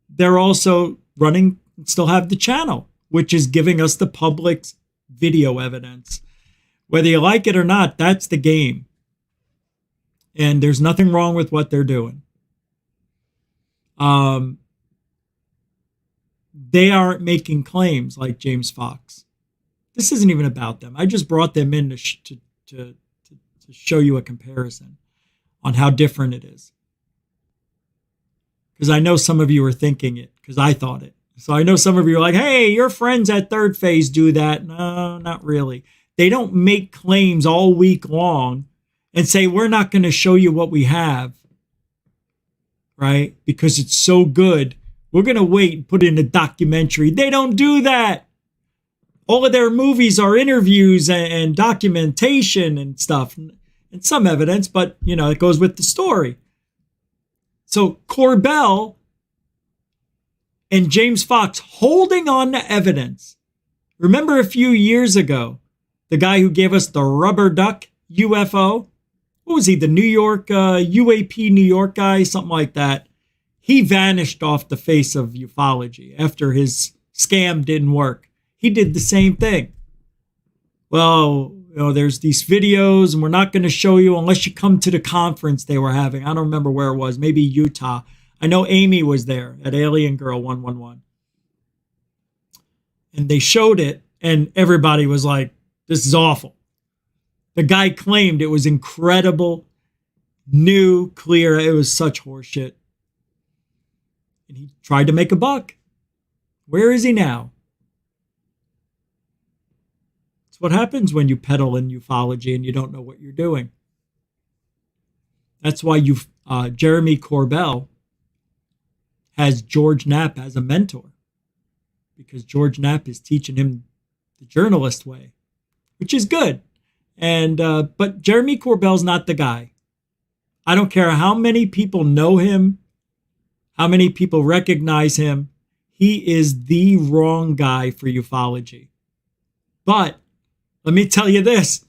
they're also running, still have the channel, which is giving us the public's video evidence. Whether you like it or not, that's the game. And there's nothing wrong with what they're doing. They aren't making claims like James Fox. This isn't even about them. I just brought them in to show you a comparison on how different it is. Because I know some of you are thinking it, because I thought it. So I know some of you are like, hey, your friends at third phase do that. No, not really. They don't make claims all week long and say, we're not going to show you what we have, right? Because it's so good. We're going to wait and put it in a documentary. They don't do that. All of their movies are interviews and documentation and stuff, and some evidence, but, it goes with the story. So Corbell and James Fox holding on to evidence. Remember a few years ago, the guy who gave us the rubber duck UFO? What was he? The New York, UAP New York guy, something like that. He vanished off the face of ufology after his scam didn't work. He did the same thing. Well, there's these videos and we're not going to show you unless you come to the conference they were having. I don't remember where it was, maybe Utah. I know Amy was there at Alien Girl 111. And they showed it and everybody was like, this is awful. The guy claimed it was incredible, new, clear. It was such horseshit. And he tried to make a buck. Where is he now? It's what happens when you peddle in ufology and you don't know what you're doing. That's why Jeremy Corbell has George Knapp as a mentor, because George Knapp is teaching him the journalist way, which is good. And but Jeremy Corbell's not the guy. I don't care how many people know him, how many people recognize him. He is the wrong guy for ufology. But let me tell you this.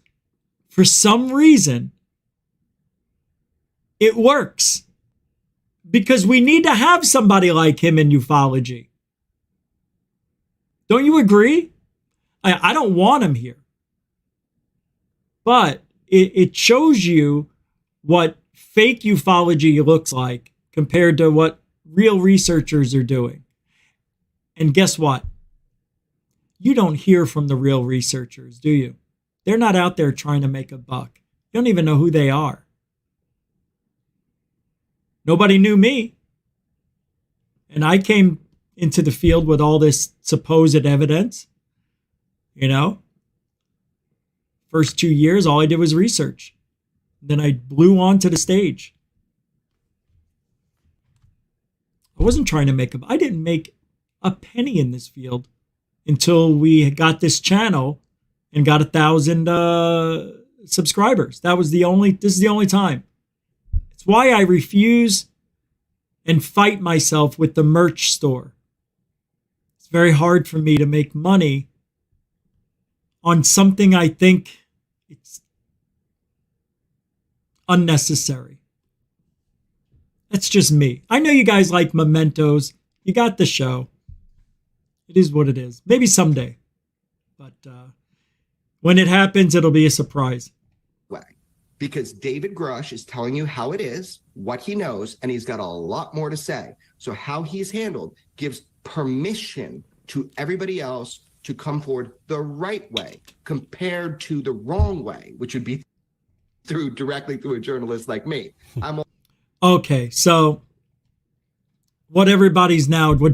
For some reason, it works. Because we need to have somebody like him in ufology. Don't you agree? I don't want him here. But it shows you what fake ufology looks like compared to what real researchers are doing. And guess what? You don't hear from the real researchers, do you? They're not out there trying to make a buck. You don't even know who they are. Nobody knew me. And I came into the field with all this supposed evidence, First 2 years, all I did was research. Then I blew onto the stage. I wasn't trying to I didn't make a penny in this field until we got this channel and got 1,000 subscribers. This is the only time. It's why I refuse and fight myself with the merch store. It's very hard for me to make money on something I think it's unnecessary. That's just me. I know you guys like mementos. You got the show. It is what it is. Maybe someday. But when it happens, it'll be a surprise. Because David Grush is telling you how it is, what he knows, and he's got a lot more to say. So how he's handled gives permission to everybody else to come forward the right way compared to the wrong way, which would be directly through a journalist like me. Okay, so what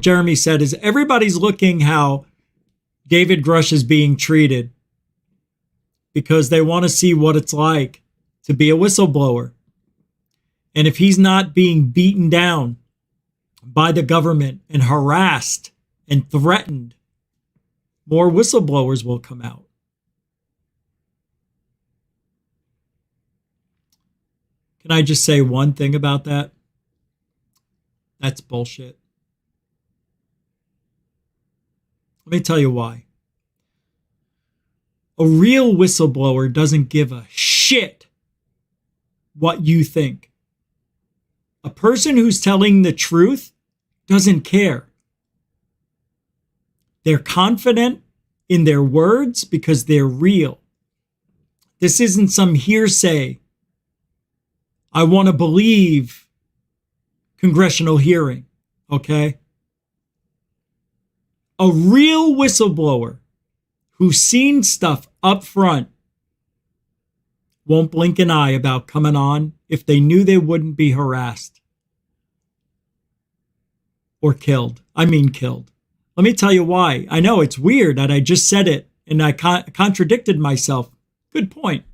Jeremy said is everybody's looking how David Grush is being treated because they want to see what it's like to be a whistleblower. And if he's not being beaten down by the government and harassed and threatened, more whistleblowers will come out. Can I just say one thing about that? That's bullshit. Let me tell you why. A real whistleblower doesn't give a shit what you think. A person who's telling the truth doesn't care. They're confident in their words because they're real. This isn't some hearsay. I want to believe congressional hearing, okay? A real whistleblower who's seen stuff up front won't blink an eye about coming on if they knew they wouldn't be harassed or killed. I mean killed. Let me tell you why. I know it's weird that I just said it and I contradicted myself. Good point.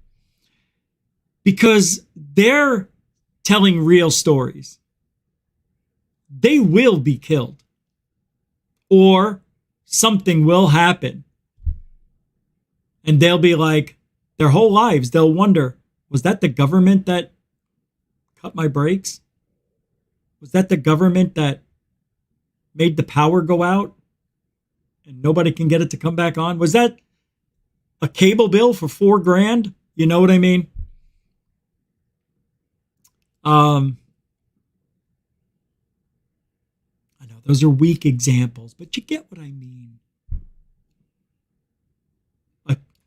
Because they're telling real stories. They will be killed. Or something will happen. And they'll be like, their whole lives, they'll wonder, was that the government that cut my brakes? Was that the government that made the power go out and nobody can get it to come back on? Was that a cable bill for $4,000? You know what I mean? I know those are weak examples, but you get what I mean.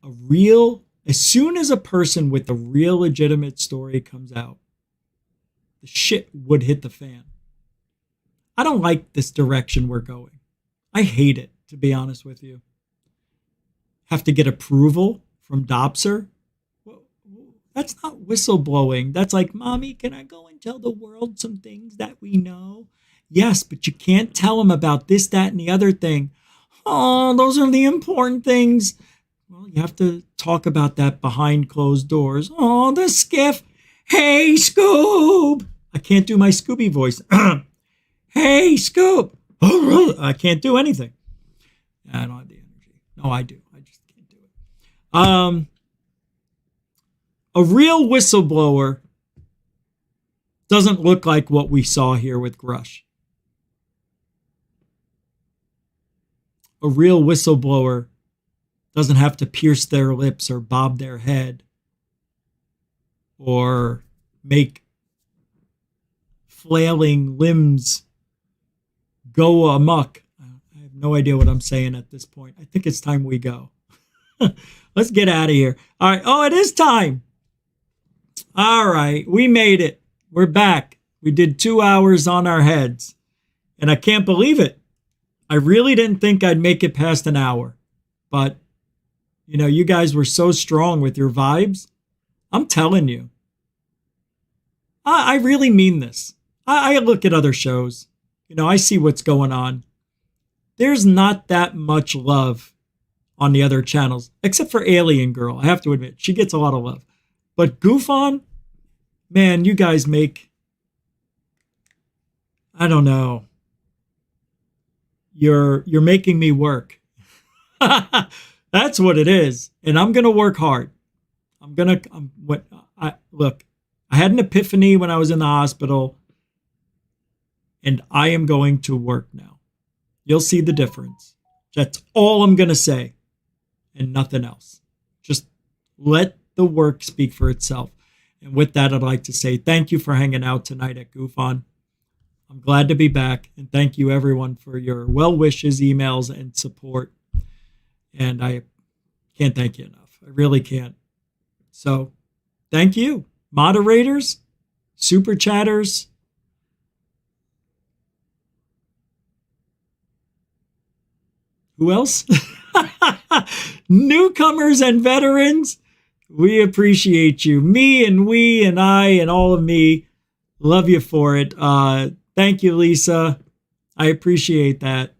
A real, as soon as a person with a real legitimate story comes out, the shit would hit the fan. I don't like this direction we're going. I hate it, to be honest with you. Have to get approval from Dobser? That's not whistleblowing. That's like, Mommy, can I go and tell the world some things that we know? Yes, but you can't tell them about this, that, and the other thing. Oh, those are the important things. Well, you have to talk about that behind closed doors. Oh, the skiff. Hey, Scoob. I can't do my Scooby voice. Hey, Scoob. I can't do anything. I don't have the energy. No, I do. I just can't do it. A real whistleblower doesn't look like what we saw here with Grush. A real whistleblower doesn't have to pierce their lips or bob their head or make flailing limbs go amok. I have no idea what I'm saying at this point. I think it's time we go. Let's get out of here. All right. Oh, it is time. All right. We made it. We're back. We did 2 hours on our heads. And I can't believe it. I really didn't think I'd make it past an hour. But, you know, you guys were so strong with your vibes. I'm telling you. I really mean this. I look at other shows. You know, I see what's going on. There's not that much love on the other channels, except for Alien Girl. I have to admit, she gets a lot of love. But Goof On, man, you guys make, I don't know. You're making me work. That's what it is. And I'm going to work hard. Look, I had an epiphany when I was in the hospital, and I am going to work now. You'll see the difference. That's all I'm going to say, and nothing else. Just let the work speak for itself. And with that, I'd like to say thank you for hanging out tonight at Goof On. I'm glad to be back, and thank you everyone for your well wishes, emails, and support. And I can't thank you enough. I really can't. So thank you, moderators, super chatters, who else? Newcomers and veterans. We appreciate you. Me and we and I and all of me love you for it. Thank you, Lisa. I appreciate that.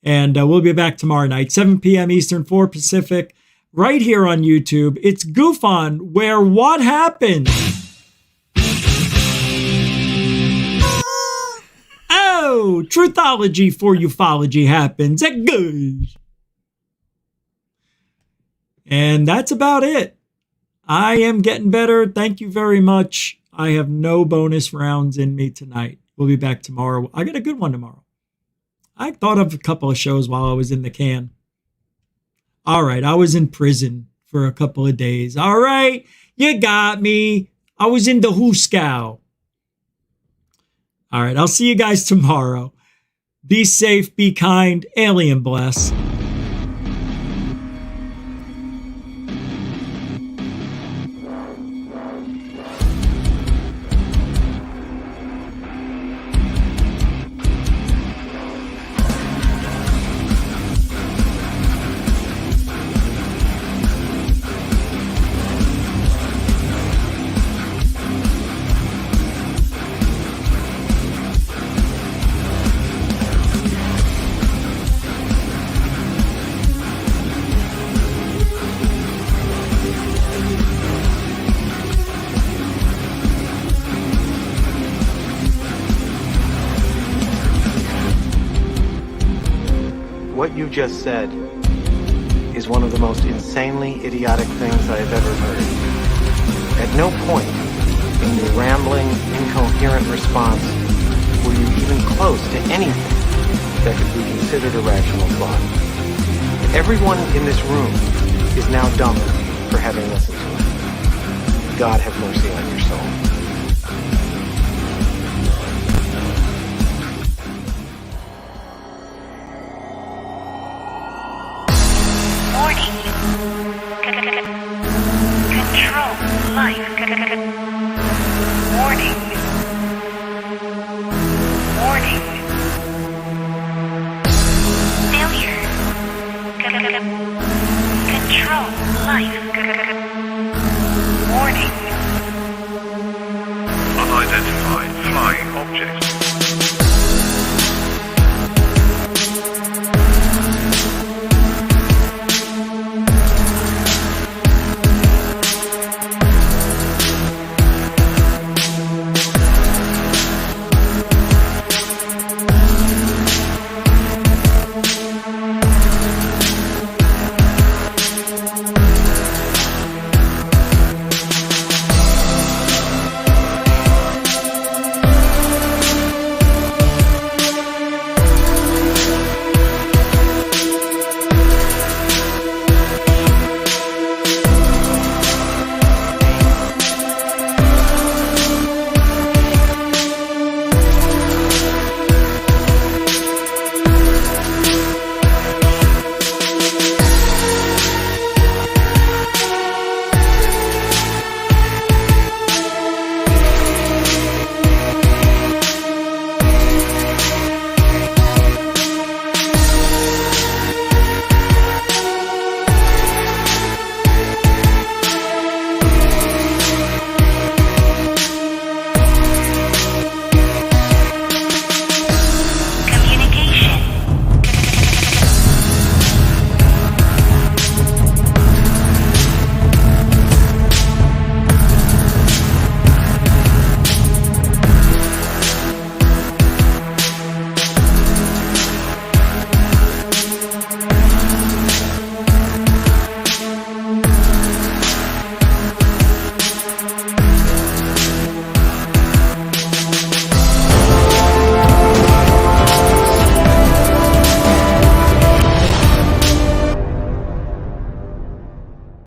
And we'll be back tomorrow night, 7 p.m. Eastern, 4 Pacific, right here on YouTube. It's Goof On, where what happens? Oh, truthology for ufology happens. That good. And that's about it. I am getting better. Thank you very much. I have no bonus rounds in me tonight. We'll be back tomorrow. I got a good one tomorrow. I thought of a couple of shows while I was in the can. All right, I was in prison for a couple of days. All right, you got me. I was in the Hooskow. All right, I'll see you guys tomorrow. Be safe, be kind, alien bless. What you just said is one of the most insanely idiotic things I have ever heard. At no point in your rambling, incoherent response were you even close to anything that could be considered a rational thought. Everyone in this room is now dumber for having listened to it. God have mercy on your soul. Warning. Control life. Warning. Warning. Failure. Control life.